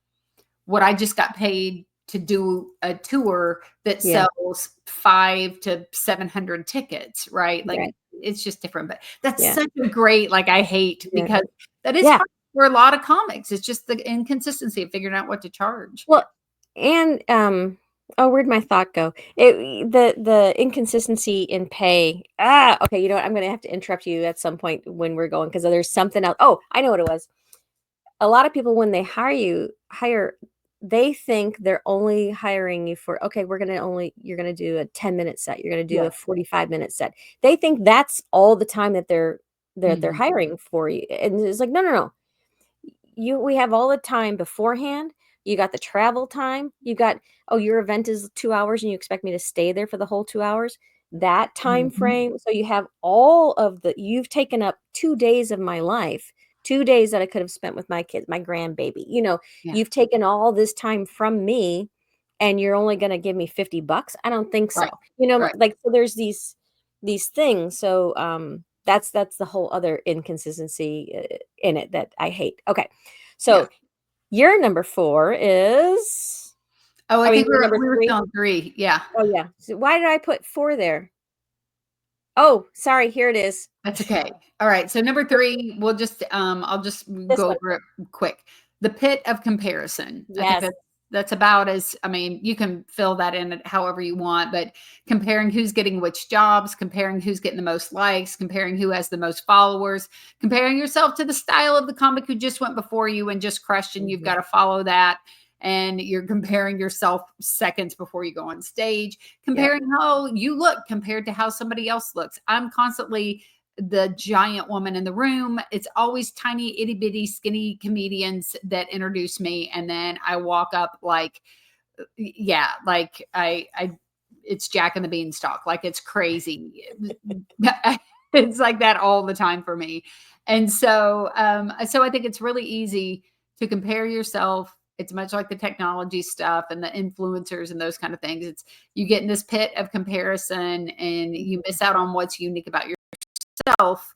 what I just got paid to do a tour that Yeah. sells 5 to 700 tickets, right? Like, Right. it's just different, but that's Yeah. such a great, like, I hate Yeah. because that is Yeah. hard for a lot of comics. It's just the inconsistency of figuring out what to charge. Well, and, oh, where'd my thought go? The inconsistency in pay. Okay, you know what? I'm gonna have to interrupt you at some point when we're going because there's something else. Oh, I know what it was. A lot of people when they they think they're only hiring you for, okay, you're gonna do a 10-minute set, you're gonna do Yeah. a 45-minute set. They think that's all the time that they're Mhm. hiring for you. And it's like, no, no, no. We have all the time beforehand. You got the travel time. You got, oh, your event is 2 hours and you expect me to stay there for the whole 2 hours? That time Mhm. frame. So you have all of you've taken up 2 days of my life, 2 days that I could have spent with my kids, my grandbaby. Yeah. You've taken all this time from me and you're only gonna give me $50? I don't think so. Right. Right. Like, so there's these things. So, that's the whole other inconsistency, in it that I hate. Okay. Yeah. So your number 4 is, Oh, I I mean, think your number we were 3? still on 3. Yeah. Oh, yeah. So why did I put 4 there? Oh, sorry, here it is. That's okay. All right. So number 3, we'll just I'll just This go one. over it quick. The pit of comparison. I think Yes. that's about as, I mean, you can fill that in however you want, but comparing who's getting which jobs, comparing who's getting the most likes, comparing who has the most followers, comparing yourself to the style of the comic who just went before you and just crushed, and you've Mhm. got to follow that. And you're comparing yourself seconds before you go on stage, Yep. comparing how you look compared to how somebody else looks. I'm constantly the giant woman in the room. It's always tiny, itty bitty, skinny comedians that introduce me. And then I walk up like, yeah, like it's Jack and the Beanstalk. Like, it's crazy. It's like that all the time for me. And so I think it's really easy to compare yourself. It's much like the technology stuff and the influencers and those kind of things. It's, you get in this pit of comparison and you miss out on what's unique about yourself,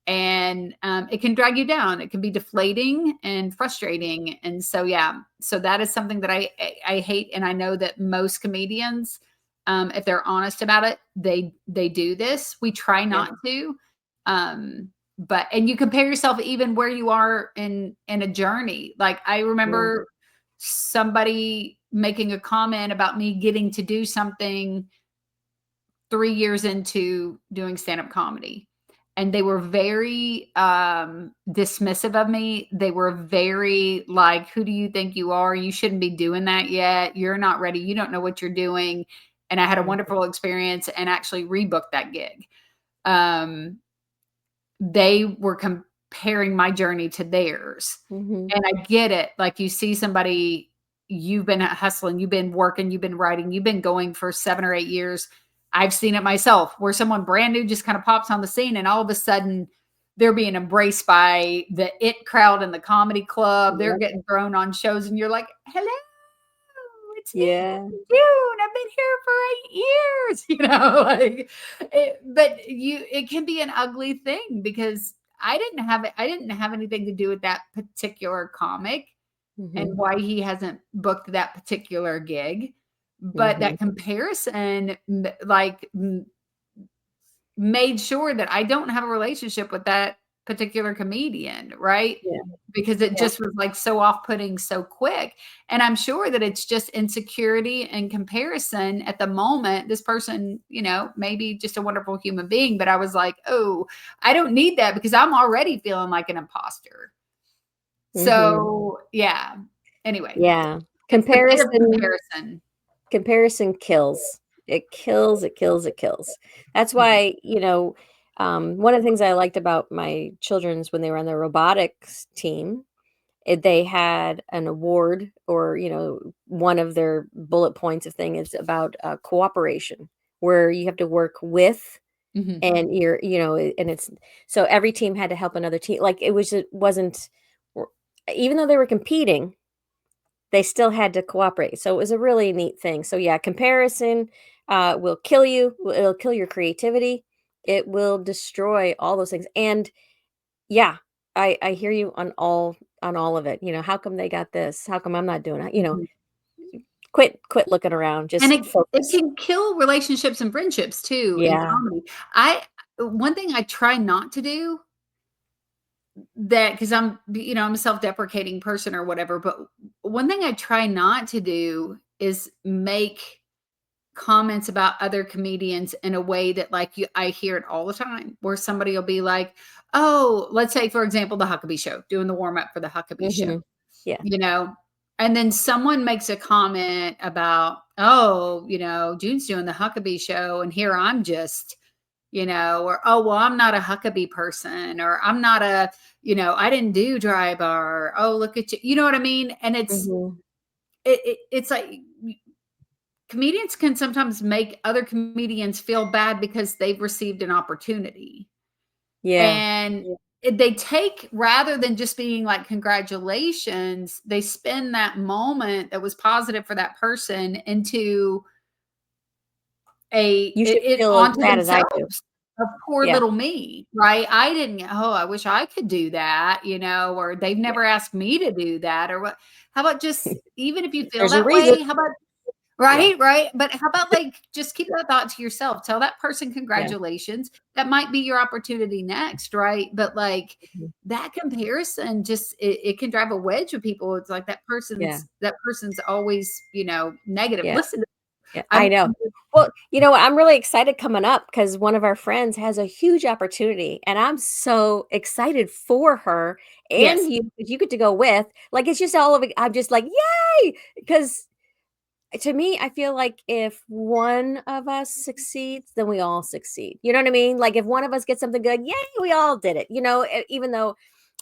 and it can drag you down. It can be deflating and frustrating. And so, yeah, so that is something that I hate. And I know that most comedians, if they're honest about it, they do this. We try Yeah. not to, but and you compare yourself even where you are in a journey. Like, I Yeah. remember somebody making a comment about me getting to do something 3 years into doing stand-up comedy, and they were very, dismissive of me. They were very like, "Who do you think you are? You shouldn't be doing that yet. You're not ready. You don't know what you're doing." And I had a Mhm. wonderful experience and actually rebooked that gig. Um, they were comparing my journey to theirs. Mhm. And I get it. Like, you see somebody, you've been hustling, you've been working, you've been writing, you've been going for 7 or 8 years. I've seen it myself where someone brand new just kind of pops on the scene and all of a sudden they're being embraced by the it crowd in the comedy club. They're Yep. getting thrown on shows and you're like, "Hello, it's me, Yeah. June. I've been here for 8 years." Like, but it can be an ugly thing because I didn't have anything to do with that particular comic and Mhm. why he hasn't booked that particular gig. But Mhm. that comparison, made sure that I don't have a relationship with that particular comedian, right? Yeah. Because it Yeah. just was, like, so off-putting so quick, and I'm sure that it's just insecurity and comparison at the moment. This person, maybe just a wonderful human being, but I was like, "Oh, I don't need that because I'm already feeling like an imposter." Mhm. So, yeah. Anyway, Yeah. it's the bit of Comparison comparison. Comparison kills. It kills, it kills, it kills. That's Mhm. why, one of the things I liked about my children's when they were on the robotics team, they had an award or, one of their bullet points of thing is about cooperation, where you have to work with Mhm. and and it's so every team had to help another team. Like it wasn't, even though they were competing, they still had to cooperate, so it was a really neat thing. So, yeah, comparison, will kill you, it'll kill your creativity, it will destroy all those things, and yeah, I hear you on all of it. How come they got this? How come I'm not doing it? Mhm. Quit looking around. And Just it focus. can kill relationships and friendships too in Yeah. comedy. I One thing I try not to do that because I'm a self-deprecating person or whatever, but one thing I try not to do is make comments about other comedians in a way that I hear it all the time where somebody will be like, "Oh," let's say for example, the Huckabee show, doing the warm up for the Huckabee show, Mhm. Yeah. you know, and then someone makes a comment about, "Oh, June's doing the Huckabee show and here I'm just, or oh, well, I'm not a Huckabee person or I'm not I didn't do dry bar. Oh, look at you." You know what I mean? And Mhm. it's like comedians can sometimes make other comedians feel bad because they've received an opportunity. Yeah. And they take rather than just being like congratulations, they spend that moment that was positive for that person into You should it feel as onto bad as I do. themselves. Of poor Yeah. little me, right? I didn't oh, I wish I could do that, or they've Yeah. never asked me to do that or what. How about just even if you feel There's a that reason. way, how about Yeah. right, right. But how about just keep that thought to yourself. Tell that person Yeah. congratulations. That might be your opportunity next, right? But Mhm. that comparison just it can drive a wedge with people. It's like Yeah. that person's always, negative. Yeah. Listen, Yeah, I I'm know. Well, you know what? I'm really excited coming up because one of our friends has a huge opportunity, and I'm so excited for her yes, and you. If you get to go with, like, it's just all of it. I'm just like, yay! Because to me, I feel like if one of us succeeds, then we all succeed. You know what I mean? Like, if one of us gets something good, yay, we all did it. Even though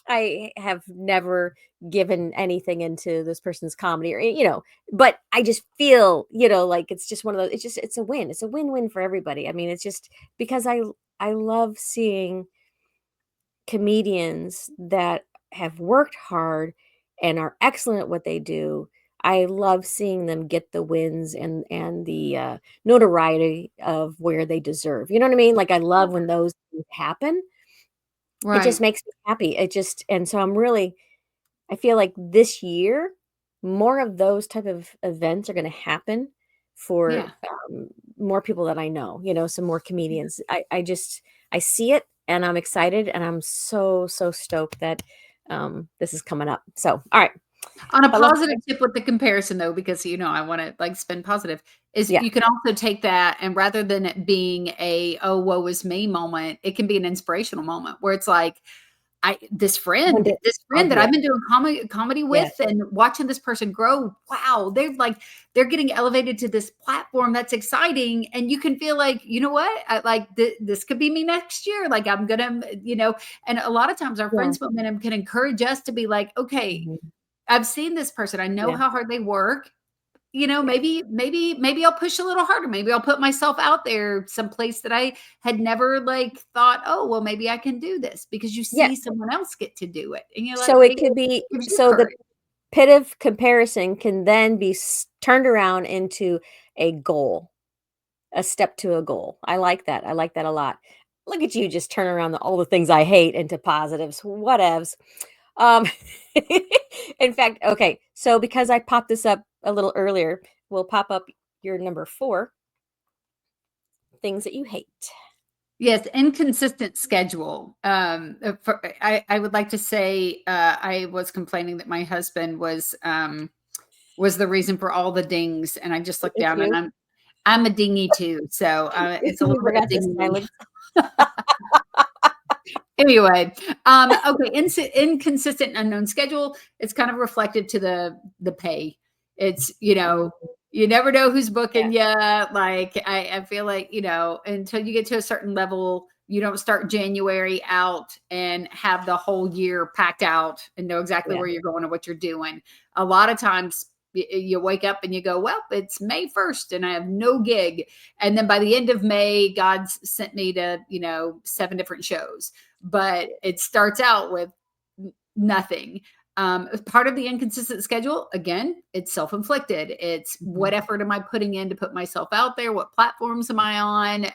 I have never given anything into this person's comedy but I just feel, like it's just one of those it's a win. It's a win-win for everybody. I mean, it's just because I love seeing comedians that have worked hard and are excellent at what they do. I love seeing them get the wins and the notoriety of where they deserve. You know what I mean? Like I love when those things happen. It just right. makes me happy. And so I feel like this year, more of those type of events are gonna happen for, Yeah. more people that I know, some more comedians. I see it, and I'm excited, and I'm so, so stoked that, this is coming up. So, alright. On a I love positive tip with the comparison though, because I wanna, spin positive, is Yeah. you can also take that and rather than it being a, "Oh, woe is me" moment, it can be an inspirational moment where it's like, I One day this I'll friend that do I've it. been doing comedy Yeah. with and watching this person grow, wow, they're getting elevated to this platform that's exciting, and you can feel like, "You know what? This could be me next year, like, I'm gonna" and a lot of times our Yeah. friends momentum can encourage us to be like, "Okay, Mhm. I've seen this person. I know Yeah. how hard they work. Yeah. Maybe I'll push a little harder. Maybe I'll put myself out there someplace that I had never thought, oh, well, maybe I can do this because you Yeah. see someone else get to do it. And you're like, So it it could be gives you so the courage. pit of comparison can then be turned around into a goal. A step to a goal. I like that. I like that a lot. Look at you just turn around all the things I hate into positives. Whatevs. Um, in fact, okay. So because I popped this up a little earlier, we'll pop up your number 4 things that you hate. Yes, inconsistent schedule. I would like to say I was complaining that my husband was the reason for all the dings, and I just looked It's down and you. I'm a dingy too, so it's a You little bit of forgot to dingy. silence. Anyway, okay, inconsistent and unknown schedule, it's kind of reflected to the pay. It's, Mm, you never know who's yeah. booking you. Like I feel like, until you get to a certain level, you don't start January out and have the whole year packed out and know exactly Yeah. where you're going and what you're doing. A lot of times you wake up and you go, well, it's May 1st and I have no gig. And then by the end of May, God's sent me to, 7 different shows, but it starts out with nothing. Part of the inconsistent schedule, again, it's self-inflicted. It's what Mhm. effort am I putting in to put myself out there? What platforms am I on?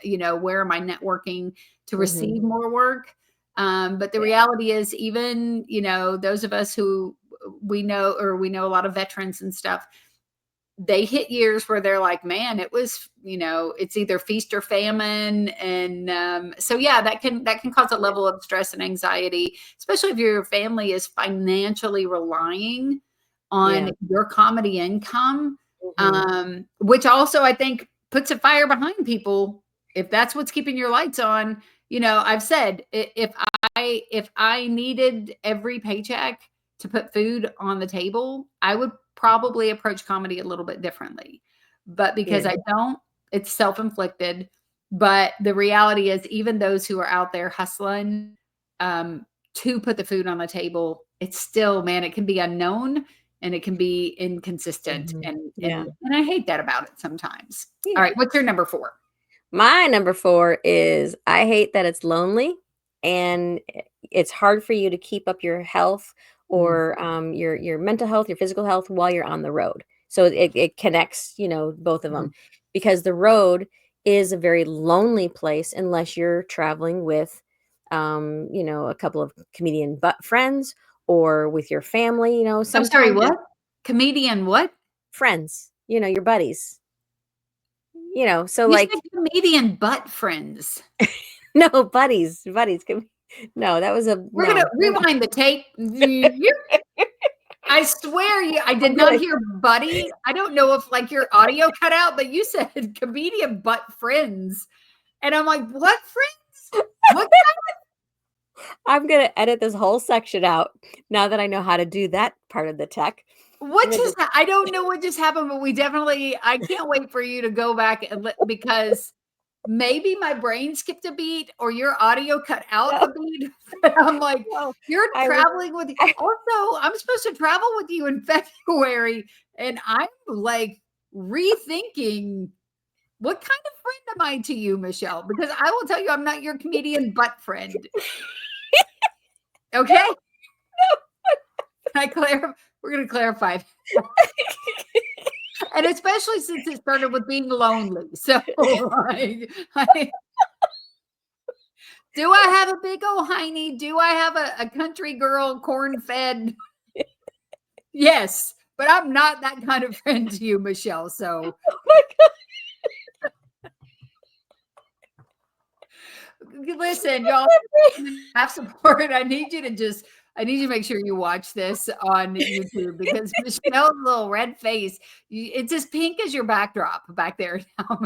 Where am I networking to Mhm. receive more work? But the reality is, even, those of us who we know a lot of veterans and stuff, they hit years where they're like, man, it was, it's either feast or famine. And so, yeah, that can cause a level of stress and anxiety, especially if your family is financially relying on your comedy income, which also, I think, puts a fire behind people. If that's what's keeping your lights on, I've said, if I needed every paycheck to put food on the table, I would probably approach comedy a little bit differently. But because I don't, it's self-inflicted. But the reality is, even those who are out there hustling to put the food on the table, it's still, man, it can be unknown and it can be inconsistent. And I hate that about it sometimes. All right, what's your number 4? My number 4 is, I hate that it's lonely and it's hard for you to keep up your health or your mental health, your physical health while you're on the road. So it connects, both of them, because the road is a very lonely place unless you're traveling with, a couple of comedian friends or with your family. I'm sorry, sometimes what? Comedian what? friends, your buddies. So You like said comedian butt friends. no, buddies. No, that was We're gonna rewind the tape. I swear I did not hear buddy. I don't know if like your audio cut out, but you said comedian butt friends. And I'm like, what friends? What I'm gonna edit this whole section out now that I know how to do that part of the tech. I don't know what just happened, but I can't wait for you to go back and because maybe my brain skipped a beat or your audio cut out a beat. I'm like, you're traveling with also, I'm supposed to travel with you in February. And I'm like rethinking, what kind of friend am I to you, Michele? Because I will tell you, I'm not your comedian butt friend. Okay? We're going to clarify. And especially since it started with being lonely. So, do I have a big old hiney? Do I have a country girl corn-fed? Yes, but I'm not that kind of friend to you, Michele. So, oh my God. Listen, y'all have support. I need you to make sure you watch this on YouTube because Michele's little red face, it's as pink as your backdrop back there now.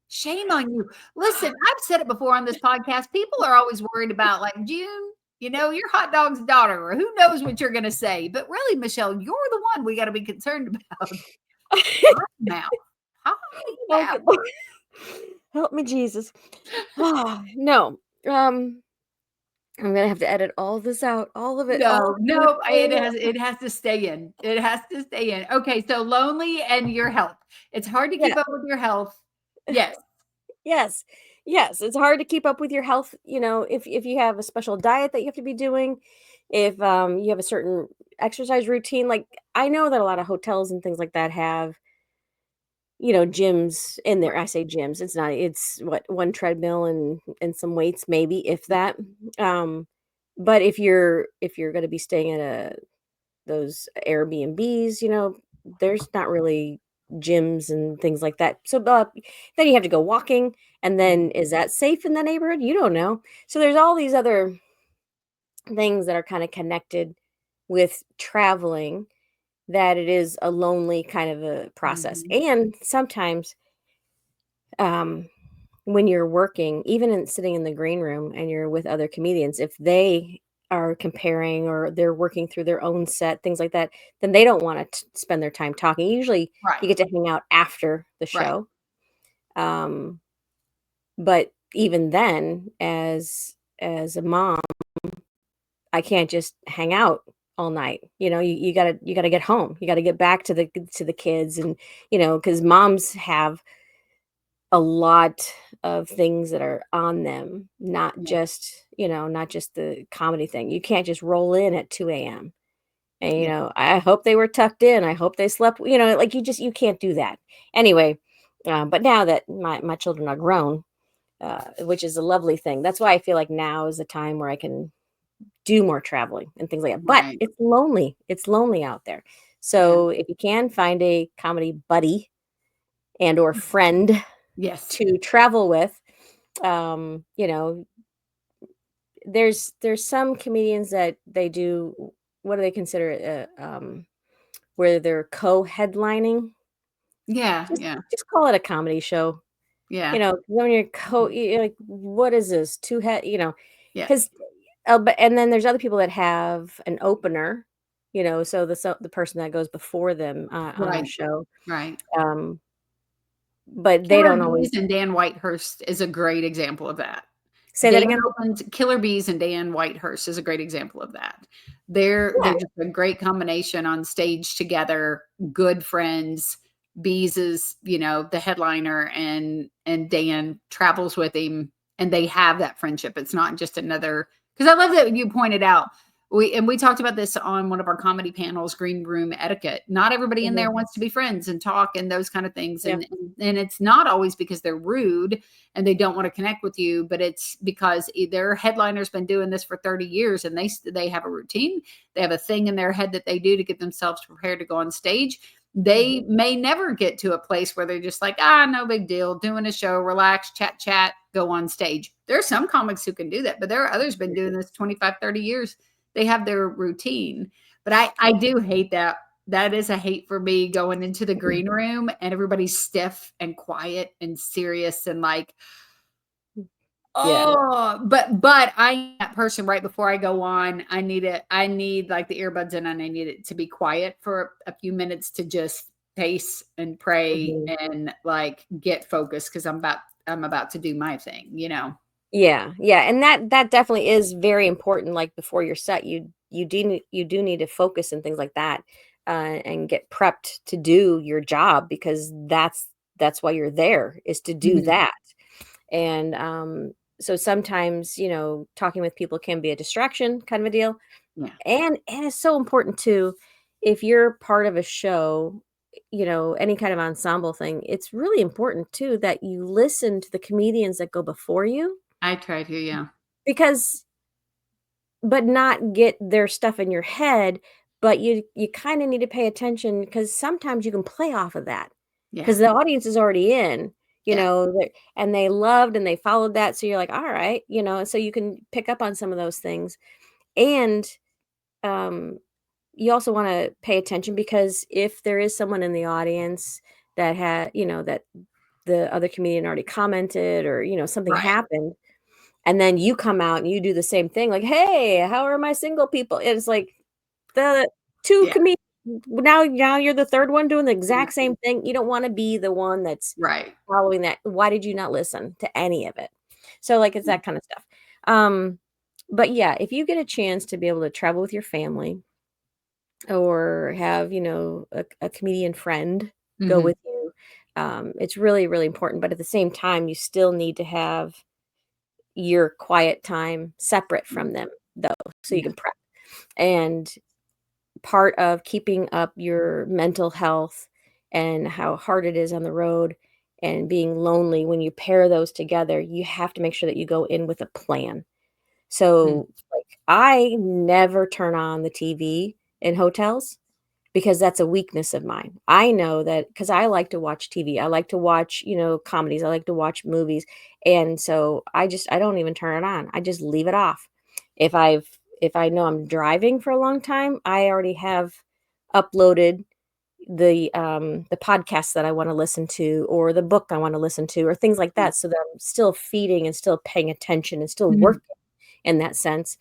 Shame on you. Listen, I've said it before on this podcast. People are always worried about like, June, your hot dog's daughter, or who knows what you're going to say. But really, Michele, you're the one we got to be concerned about. Now, help me, Jesus. No. I'm gonna have to edit all this out, all of it. No, it has to stay in. It has to stay in. Okay, so lonely and your health. It's hard to keep up with your health. Yes. Yes. It's hard to keep up with your health. If you have a special diet that you have to be doing, if you have a certain exercise routine. Like I know that a lot of hotels and things like that have, gyms in there. I say gyms. It's what, one treadmill and some weights, maybe, if that. But if you're going to be staying at those Airbnbs, there's not really gyms and things like that. So then you have to go walking, and then is that safe in the neighborhood? You don't know. So there's all these other things that are kind of connected with traveling, that it is a lonely kind of a process. And sometimes when you're working, even sitting in the green room and you're with other comedians, if they are comparing or they're working through their own set, things like that, then they don't want to spend their time talking. Usually you get to hang out after the show. But even then, as a mom, I can't just hang out all night. You gotta get home. You gotta get back to the kids, and because moms have a lot of things that are on them, not just the comedy thing. You can't just roll in at 2 a.m. and I hope they were tucked in. I hope they slept. Like you can't do that anyway. But now that my children are grown, which is a lovely thing. That's why I feel like now is the time where I can do more traveling and things like that. But Right. it's lonely. It's lonely out there. Yeah. So if you can find a comedy buddy and or friend Yes. to travel with, you know, there's some comedians that they do, what do they consider it, where they're co-headlining. Yeah. Just Yeah. just call it a comedy show. Yeah. When you're like, what is this? Two head, Yeah. because but and then there's other people that have an opener, so the person that goes before them on the Right. show, Right. um, but they Killer don't always Bees and Dan Whitehurst is a great example of that. say that Dan again. opened Killer Bees and Dan Whitehurst is a great example of that. They're Yeah. just a great combination on stage together, good friends. Bees is, the headliner and Dan travels with him and they have that friendship. It's not just another because I love that you pointed out we talked about this on one of our comedy panels, green room etiquette. Not everybody in Mhm. there wants to be friends and talk and those kind of things. Yeah. And it's not always because they're rude and they don't want to connect with you, but it's because their headliner's been doing this for 30 years and they have a routine. They have a thing in their head that they do to get themselves prepared to go on stage. They may never get to a place where they're just like, no big deal, doing a show, relax, chat, go on stage. There are some comics who can do that, but there are others been doing this 25, 30 years. They have their routine. But I do hate that. That is a hate for me going into the green room and everybody's stiff and quiet and serious and like, Yeah. oh, but I am that person right before I go on. I need like the earbuds in and I need it to be quiet for a few minutes to just pace and pray Mhm. and like get focused because I'm about to do my thing, Yeah, yeah, and that definitely is very important. Like before your set, you do need to focus and things like that, and get prepped to do your job because that's why you're there is to do Mhm. that. And so sometimes talking with people can be a distraction kind of a deal, Yeah. and it's so important too if you're part of a show. Any kind of ensemble thing, it's really important too that you listen to the comedians that go before you I try to, yeah. because but not get their stuff in your head, but you kinda need to pay attention because sometimes you can play off of that Yeah. because the audience is already in, Yeah. and they loved and they followed that, so you're like, "Alright," so you can pick up on some of those things, and, um, you also wanna pay attention because if there is someone in the audience that that the other comedian already commented or, something Right. happened, and then you come out and you do the same thing, like, "Hey, how are my single people?" And it's like the 2 Yeah. comedians now you're the 3rd one doing the Yeah. exact same thing. You don't wanna be the one that's Right. following that. Why did you not listen to any of it? So, like, it's that kinda stuff. Um, but yeah, if you get a chance to be able to travel with your family or have, a comedian friend go Mhm. with you, it's really, really important, but at the same time, you still need to have your quiet time separate from them, though, so you Yeah. can prep. And part of keeping up your mental health and how hard it is on the road and being lonely, when you pair those together, you have to make sure that you go in with a plan. Mm. So, like, I never turn on the TV in hotels because that's a weakness of mine. I know that because I like to watch TV. I like to watch, comedies. I like to watch movies. And so I don't even turn it on. I just leave it off. If I know I'm driving for a long time, I already have uploaded the podcasts that I want to listen to or the book I want to listen to or things like Yeah. that so that I'm still feeding and still paying attention and still Mhm. working in that sense,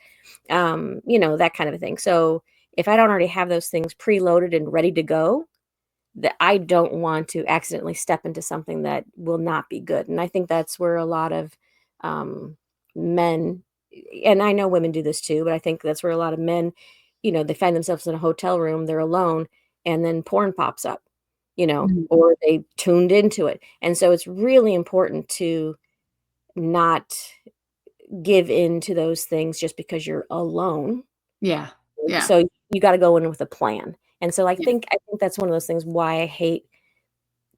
that kind of a thing. So if I don't already have those things preloaded and ready to go, that I don't want to accidentally step into something that will not be good. And I think that's where a lot of um, men, and I know women do this too, but I think that's where a lot of men, they find themselves in a hotel room, they're alone, and then porn pops up, Mhm. or they tuned into it. And so it's really important to not give in to those things just because you're alone. Yeah. Yeah. So you gotta go in with a plan. And so Yeah. I think that's one of those things why I hate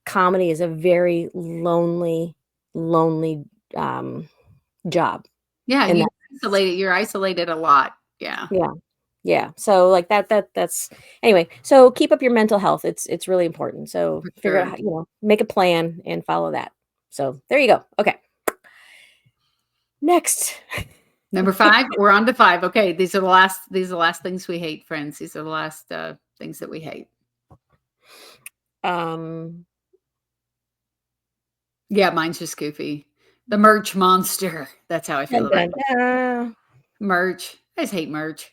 comedy is a very lonely, lonely job. Yeah, And you're isolated a lot. Yeah, yeah. Yeah. So like that's anyway, so keep up your mental health. It's really important. So for figure out sure. how, make a plan and follow that. So there you go. Okay. Next. Number 5, we're on to 5. Okay, these are the last things we hate, friends. These are the last, things that we hate. Um Yeah, mine's just goofy. The merch monster. That's how I feel dun, about dun, dun. merch. I just hate merch.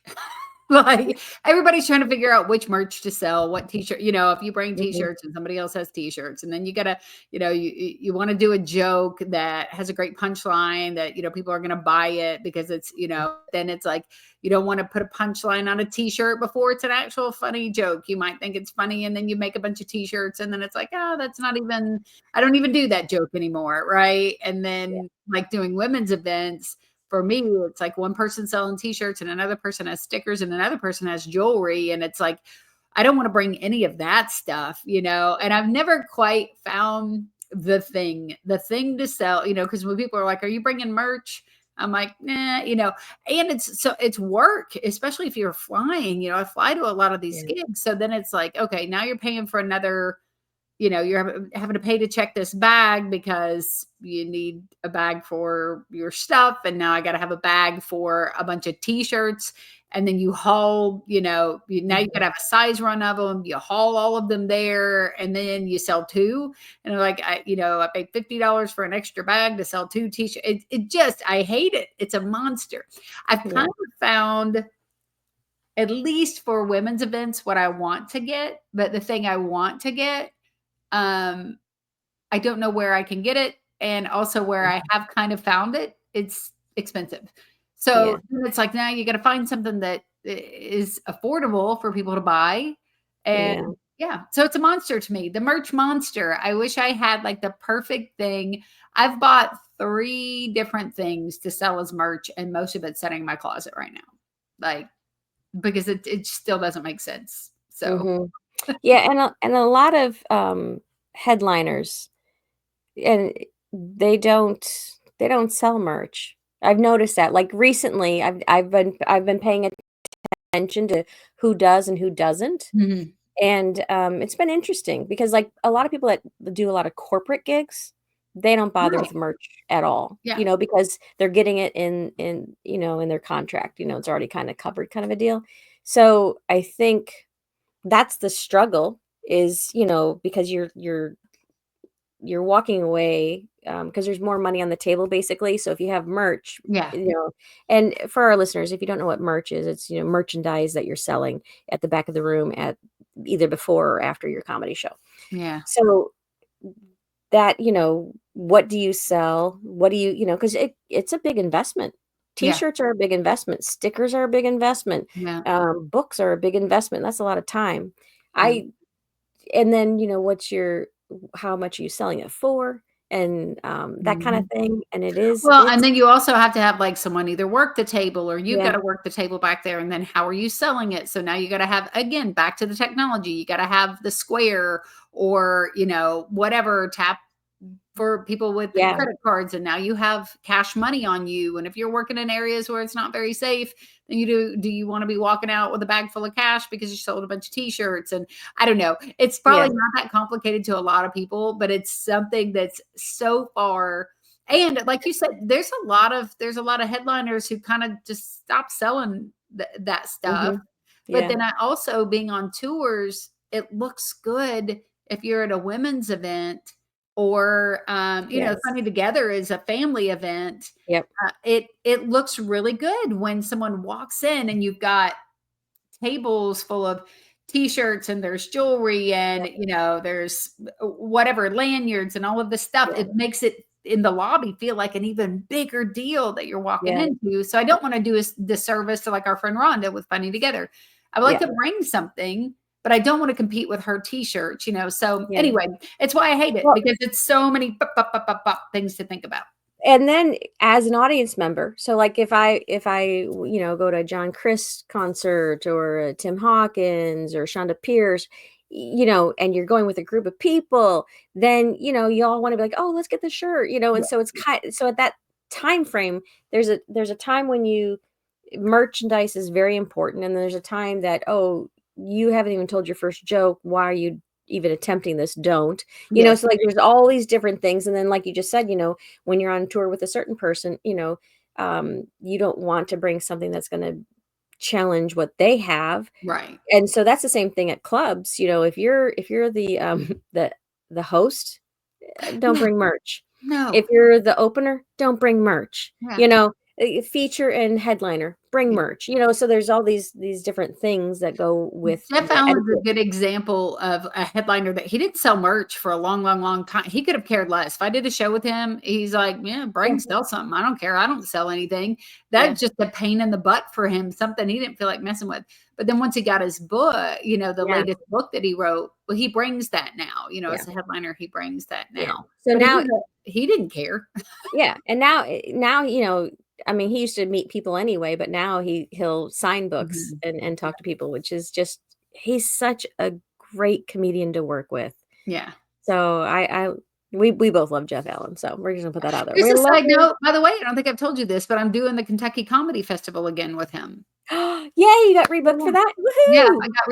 Like, everybody's trying to figure out which merch to sell, what t-shirt, if you bring Mhm. t-shirts and somebody else has t-shirts, and then you gotta, you want to do a joke that has a great punchline that, people are gonna buy it because it's, then it's like you don't want to put a punchline on a t-shirt before it's an actual funny joke. You might think it's funny, and then you make a bunch of t-shirts, and then it's like, oh, that's not even, I don't even do that joke anymore, right? And Yeah. then, like, doing women's events, for me, it's like one person selling t-shirts and another person has stickers and another person has jewelry. And it's like, I don't want to bring any of that stuff, and I've never quite found the thing to sell, because when people are like, are you bringing merch? I'm like, nah, and it's work, especially if you're flying, I fly to a lot of these Yeah. gigs. So then it's like, okay, now you're paying for another, you're having to pay to check this bag because you need a bag for your stuff. And now I got to have a bag for a bunch of t-shirts. And then you haul, now you got to Mhm. have a size run of them. You haul all of them there and then you sell two. And like, I paid $50 for an extra bag to sell two t-shirts. I hate it. It's a monster. I've Yeah. kind of found, at least for women's events, what I want to get. But the thing I want to get, um, I don't know where I can get it, and also where I have kind of found it, it's expensive. So Yeah. then it's like now you gotta find something that is affordable for people to buy, and Yeah. yeah, so it's a monster to me, the merch monster. I wish I had, like, the perfect thing. I've bought 3 different things to sell as merch, and most of it's sitting in my closet right now, like, because it still doesn't make sense. So Mhm. Yeah, and a lot of headliners, and they don't sell merch. I've noticed that. Like recently, I've been paying attention to who does and who doesn't. Mhm. And it's been interesting because like a lot of people that do a lot of corporate gigs, they don't bother Right. with merch at all, Yeah. because they're getting it in their contract, it's already kind of covered kind of a deal. So I think that's the struggle is, because you're walking away, because there's more money on the table, basically. So if you have merch, Yeah. and for our listeners, if you don't know what merch is, it's, merchandise that you're selling at the back of the room at either before or after your comedy show. Yeah. So that, what do you sell? What do because it's a big investment. Yeah. T-shirts are a big investment. Stickers are a big investment. Yeah. Books are a big investment. That's a lot of time. Yeah. I and then, how much are you selling it for? And, that kinda Mhm. thing, and Well, and it's then you also have to have, like, someone either work the table or you've yeah, gotta work the table back there, and then how are you selling it? So now you gotta have, again, back to the technology, you gotta have the Square or, whatever, tap for people with yeah, credit cards, and now you have cash money on you, and if you're working in areas where it's not very safe, then do you wanna be walking out with a bag full of cash because you sold a bunch of T-shirts? And I don't know. It's yeah, probably not that complicated to a lot of people, but it's something that's so far, and like you said, there's a lot of headliners who kinda just stop selling that stuff. mhm, But yeah, then I also, being on tours, it looks good if you're at a women's event or, yes, Funny Together is a family event. yep, It looks really good when someone walks in and you've got tables full of t-shirts and there's jewelry and, yep, there's whatever, lanyards and all of this stuff. yeah, It makes it in the lobby feel like an even bigger deal that you're walking yeah, into. So I don't want to do a disservice to, like, our friend Rhonda with Funny Together. I would like yeah, to bring something, but I don't want to compete with her t-shirts. So yeah. anyway, it's why I hate it, Well, because it's so many things to think about. and then as an audience member, so, like, if I go to a John Chris concert or a Tim Hawkins or Shonda Pierce, and you're going with a group of people, then, you all want to be like, oh, let's get the shirt, and Yeah. so so at that time frame, there's a time when merchandise is very important, and there's a time that, oh, you haven't even told your first joke, why are you even attempting this? Don't. Yes. So like there's all these different things, and then like you just said, when you're on tour with a certain person, you don't want to bring something that's going to challenge what they have. Right. And so that's the same thing at clubs. If you're the the host, don't No. bring merch. If No. you're the opener, don't bring merch. Yeah. Feature and headliner, bring merch. So there's all these different things that go with Jeff the Allen's a etiquette. good example of a headliner that he didn't sell merch for a long, long, long time. He could have cared less. If I did a show with him, he's like, yeah, Yeah, sell something. I don't care. I don't sell anything. yeah, That's just a pain in the butt for him, something he didn't feel like messing with. But then once he got his book, the yeah, latest book that he wrote, well, he brings that now, yeah, as a headliner, he brings that yeah. now. So But now, he didn't care. yeah, and now, I mean, he used to meet people anyway, but now he'll sign books Mhm. and talk to people, which is just he's such a great comedian to work with. Yeah. So we both love Jeff Allen, so we're just gonna put that out there. Here's We a love side him. note, by the way, I don't think I've told you this, but I'm doing the Kentucky Comedy Festival again with him. Yay, you got rebooked for Yeah. that? Yeah, Woohoo! I got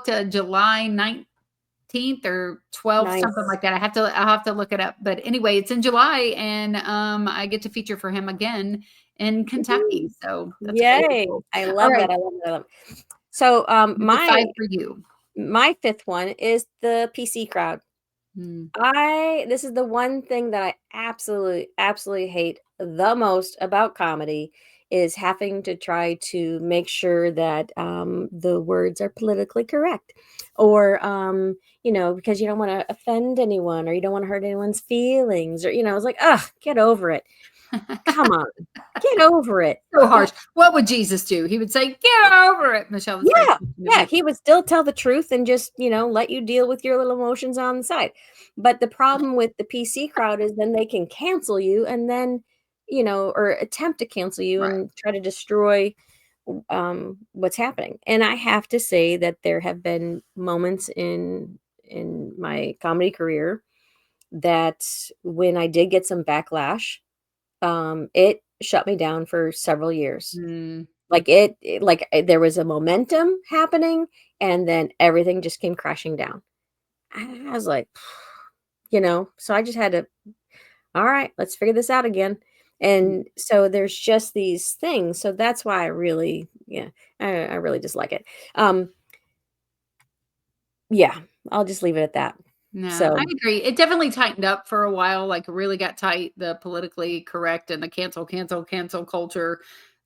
rebooked, July 19th or 12th, something Nice. like that. I'll have to look it up, but anyway, it's in July, and, I get to feature for him again in Woohoo. Kentucky, so that's really Yay. cool. I All love right, that, I love that, I love it. So, number 5 for you. my 5th one is the PC crowd. Mm, This is the one thing that I absolutely, absolutely hate the most about comedy is having to try to make sure that the words are politically correct, or because you don't want to offend anyone, or you don't want to hurt anyone's feelings, or it's like, ugh, get over it. Come on, get over it. so harsh. What would Jesus do? He would say, "Get over it." Michelle, that's very Yeah, Christian of yeah, you. he would still tell the truth and just, let you deal with your little emotions on the side. But the problem with the PC crowd is then they can cancel you, and then, or attempt to cancel you Right. and try to destroy what's happening. And I have to say that there have been moments in my comedy career that when I did get some backlash, it shut me down for several years. Mm, There was a momentum happening, and then everything just came crashing down. I was like, so I just had to, all right, let's figure this out again. mm. And so there's just these things. So that's why I really, yeah, I really dislike it. Yeah, I'll just leave it at that. No, I So, agree. It definitely tightened up for a while, like, really got tight. The politically correct and the cancel culture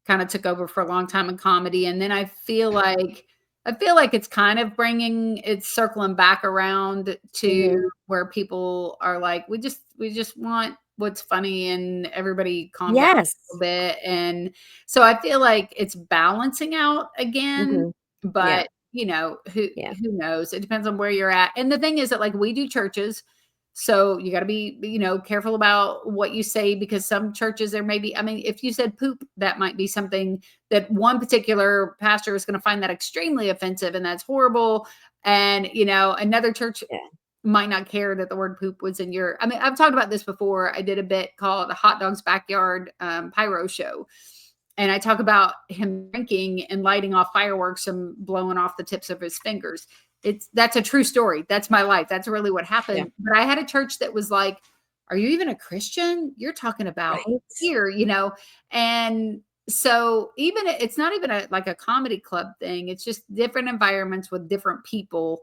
kinda took over for a long time in comedy, and then I feel like it's kind of it's circling back around to mhm. where people are like, "We just want what's funny, and everybody calm down Yes. a little bit," and so I feel like it's balancing out again, Hmm. Yeah. but, who Yeah. who knows? It depends on where you're at, and the thing is that, like, we do churches, so you gotta be, careful about what you say, because some churches there may be, I mean, if you said poop, that might be something that one particular pastor is gonna find that extremely offensive, and that's horrible, and, another church Yeah. might not care that the word poop was in your, I mean, I've talked about this before. I did a bit called Hot Dog's Backyard, Pyro Show, and I talk about him drinking and lighting off fireworks and blowing off the tips of his fingers. That's a true story. That's my life. That's really what Yeah. happened. But I had a church that was like, "Are you even a Christian? You're talking about Right. here." And so it's not even like a comedy club thing. It's just different environments with different people,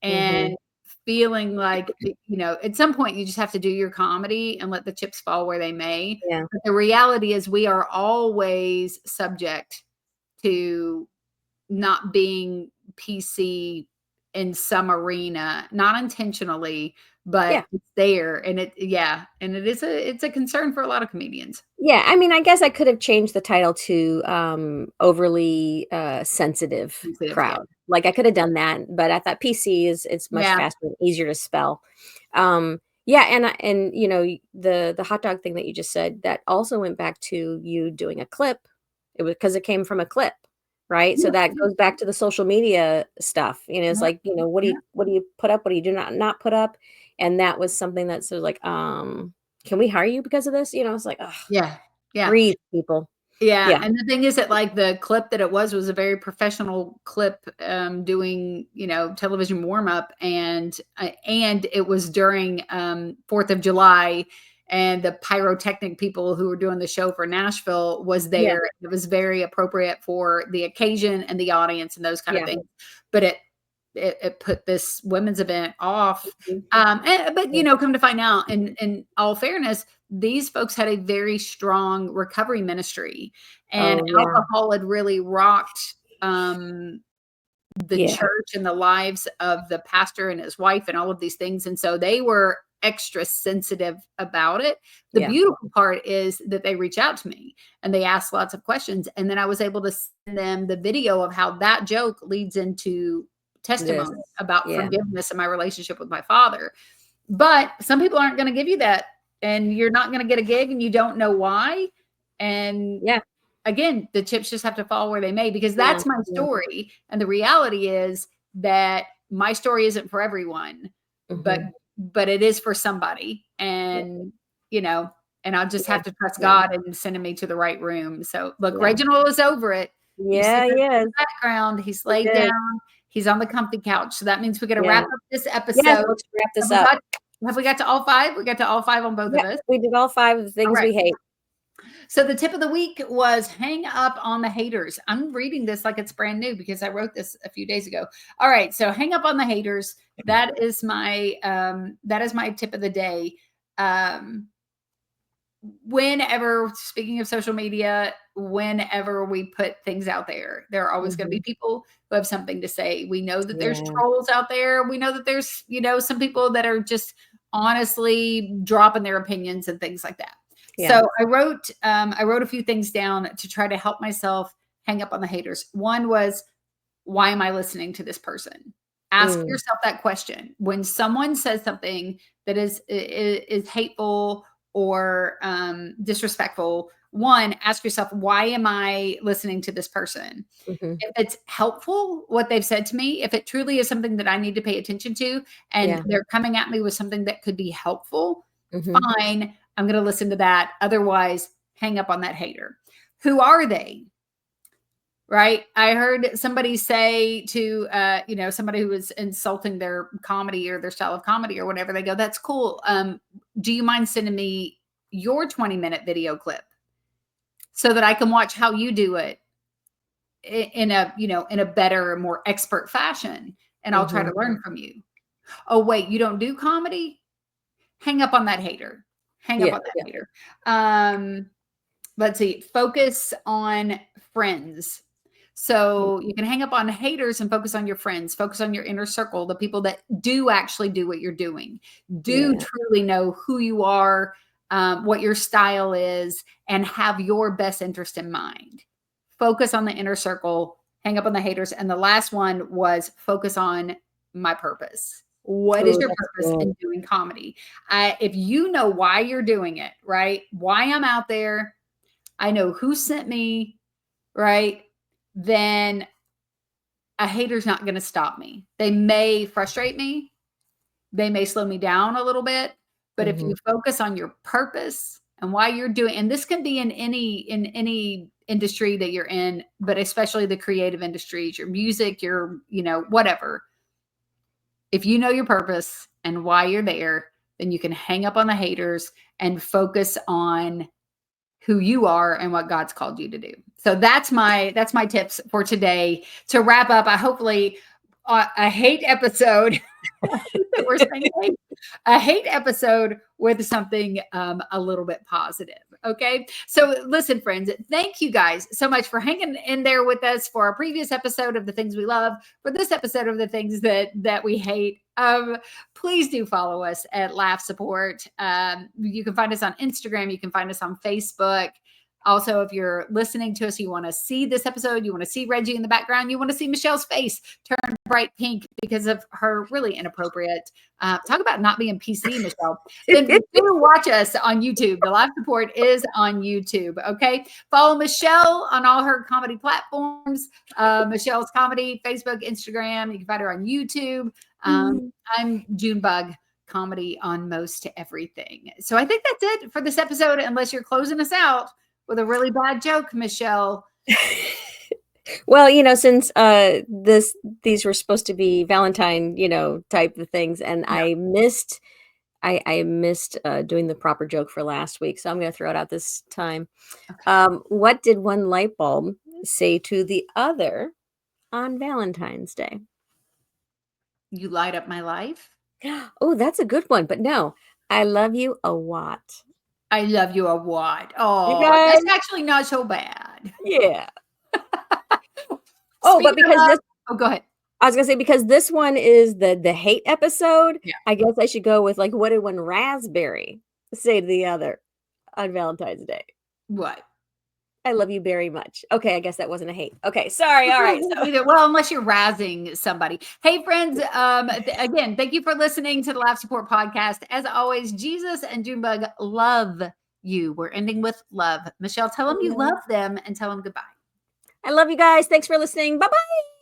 Hmm. and feeling like, at some point you just have to do your comedy and let the chips fall where they may. Yeah. But the reality is we are always subject to not being PC in some arena, not intentionally, but Yeah. it's there, and it's a concern for a lot of comedians. Yeah, I mean, I guess I could have changed the title to, overly, sensitive Sensitive, yeah. crowd. Like, I could have done that, but I thought PC is it's much Yeah. faster and easier to spell. Yeah, and, the hot dog thing that you just said, that also went back to you doing a clip. It was because it came from a clip. right? So Yeah. that goes back to the social media stuff. It's Yeah. like, Yeah. what do you put up? What do you do not put up? And that was something that sort of like, can we hire you because of this? It's like, ugh, Yeah. Yeah. breathe, people. Yeah, Yeah. and the thing is that, like, the clip that it was a very professional clip, doing, television warm up, and it was during 4th of July, and the pyrotechnic people who were doing the show for Nashville was Yeah. there. It was very appropriate for the occasion and the audience and those kind of Yeah. things. But it put this women's event off. Mhm. But come to find out, in all fairness, these folks had a very strong recovery ministry, and Oh, yeah. alcohol had really rocked the Yeah. church and the lives of the pastor and his wife and all of these things. And so they were extra sensitive about it. The Yeah. beautiful part is that they reach out to me and they ask lots of questions. And then I was able to send them the video of how that joke leads into This. testimony about Yeah. forgiveness and my relationship with my father. But some people aren't going to give you that, and you're not going to get a gig and you don't know why. And Yeah. again, the chips just have to fall where they may, because Yeah. that's my Yeah. story. And the reality is that my story isn't for everyone, but Mhm. but it is for somebody. Yeah. And and I'll just Yeah. have to trust Yeah. God in sending me to the right room. So look, Yeah. Reginald is over it. You see Yeah, him he in is. the background. He's He laid is. down. He's on the comfy couch. So that means we got to Yeah. wrap up this Yes, episode. let's wrap Have this we up. got have we got to all 5? We got to all 5 on both Yeah, of us. we did all 5 of the All things right. we hate. So the tip of the week was hang up on the haters. I'm reading this like it's brand new because I wrote this a few days ago. All right, so hang up on the haters. That is my tip of the day. Whenever, speaking of social media, whenever we put things out there are always going to be Mhm. people who have something to say. We know that there's Yeah. trolls out there. We know that there's, some people that are just honestly dropping their opinions and things like that. Yeah. So I wrote a few things down to try to help myself hang up on the haters. One was, why am I listening to this person? Ask Mm. yourself that question. When someone says something that is hateful or disrespectful, one, ask yourself, why am I listening to this person? Mhm. If it's helpful, what they've said to me, if it truly is something that I need to pay attention to, and Yeah. they're coming at me with something that could be helpful, Mhm. fine, I'm going to listen to that. Otherwise, hang up on that hater. Who are they? Right? I heard somebody say to, somebody who was insulting their comedy or their style of comedy or whatever, they go, that's cool. Do you mind sending me your 20-minute video clip so that I can watch how you do it in a better, more expert fashion, and I'll try to Mhm. learn from you. Oh, wait, you don't do comedy? Hang up on that hater. Hang up Yeah. on that Yeah. hater. Let's see. Focus on friends. So you can hang up on haters and focus on your friends, focus on your inner circle, the people that do actually do what you're doing, do Yeah. truly know who you are, what your style is, and have your best interest in mind. Focus on the inner circle, hang up on the haters. And the last one was focus on my purpose. What is Oh, your that's purpose good. in doing comedy? If you know why you're doing it, right? Why I'm out there, I know who sent me, right? Then a hater's not going to stop me. They may frustrate me. They may slow me down a little bit, but if you Mhm. focus on your purpose and why you're doing, and this can be in any industry that you're in, but especially the creative industries, your music, your, whatever. If you know your purpose and why you're there, then you can hang up on the haters and focus on who you are and what God's called you to do. So that's my tips for today. To wrap up, I hopefully a hate episode that we're saying hate, a hate episode with something a little bit positive. Okay. So listen, friends, thank you guys so much for hanging in there with us for our previous episode of the things we love, for this episode of the things that we hate. Please do follow us at Laugh Support. You can find us on Instagram. You can find us on Facebook. Also, if you're listening to us, you want to see this episode, you want to see Reggie in the background, you want to see Michelle's face turn bright pink because of her really inappropriate, talk about not being PC, Michelle, then do watch us on YouTube. The live support is on YouTube, okay? Follow Michelle on all her comedy platforms, Michelle's Comedy, Facebook, Instagram. You can find her on YouTube. I'm Junebug Comedy on most everything. So I think that's it for this episode, unless you're closing us out with a really bad joke, Michelle. Well, since these were supposed to be Valentine, type of things, and yeah. I missed doing the proper joke for last week, so I'm going to throw it out this time. Okay. What did one light bulb say to the other on Valentine's Day? You light up my life. Oh, that's a good one, but no, I love you a lot. I love you a what? Oh, that's actually not so bad. Yeah. Oh, but because go ahead. I was gonna say, because this one is the hate episode. Yeah. I guess I should go with like, what did one raspberry say to the other on Valentine's Day? What? I love you very much. Okay, I guess that wasn't a hate. Okay, sorry. All right. Well, unless you're razzing somebody. Hey, friends, again, thank you for listening to the Laugh Support Podcast. As always, Jesus and Junebug love you. We're ending with love. Michelle, tell them you love them and tell them goodbye. I love you guys. Thanks for listening. Bye-bye.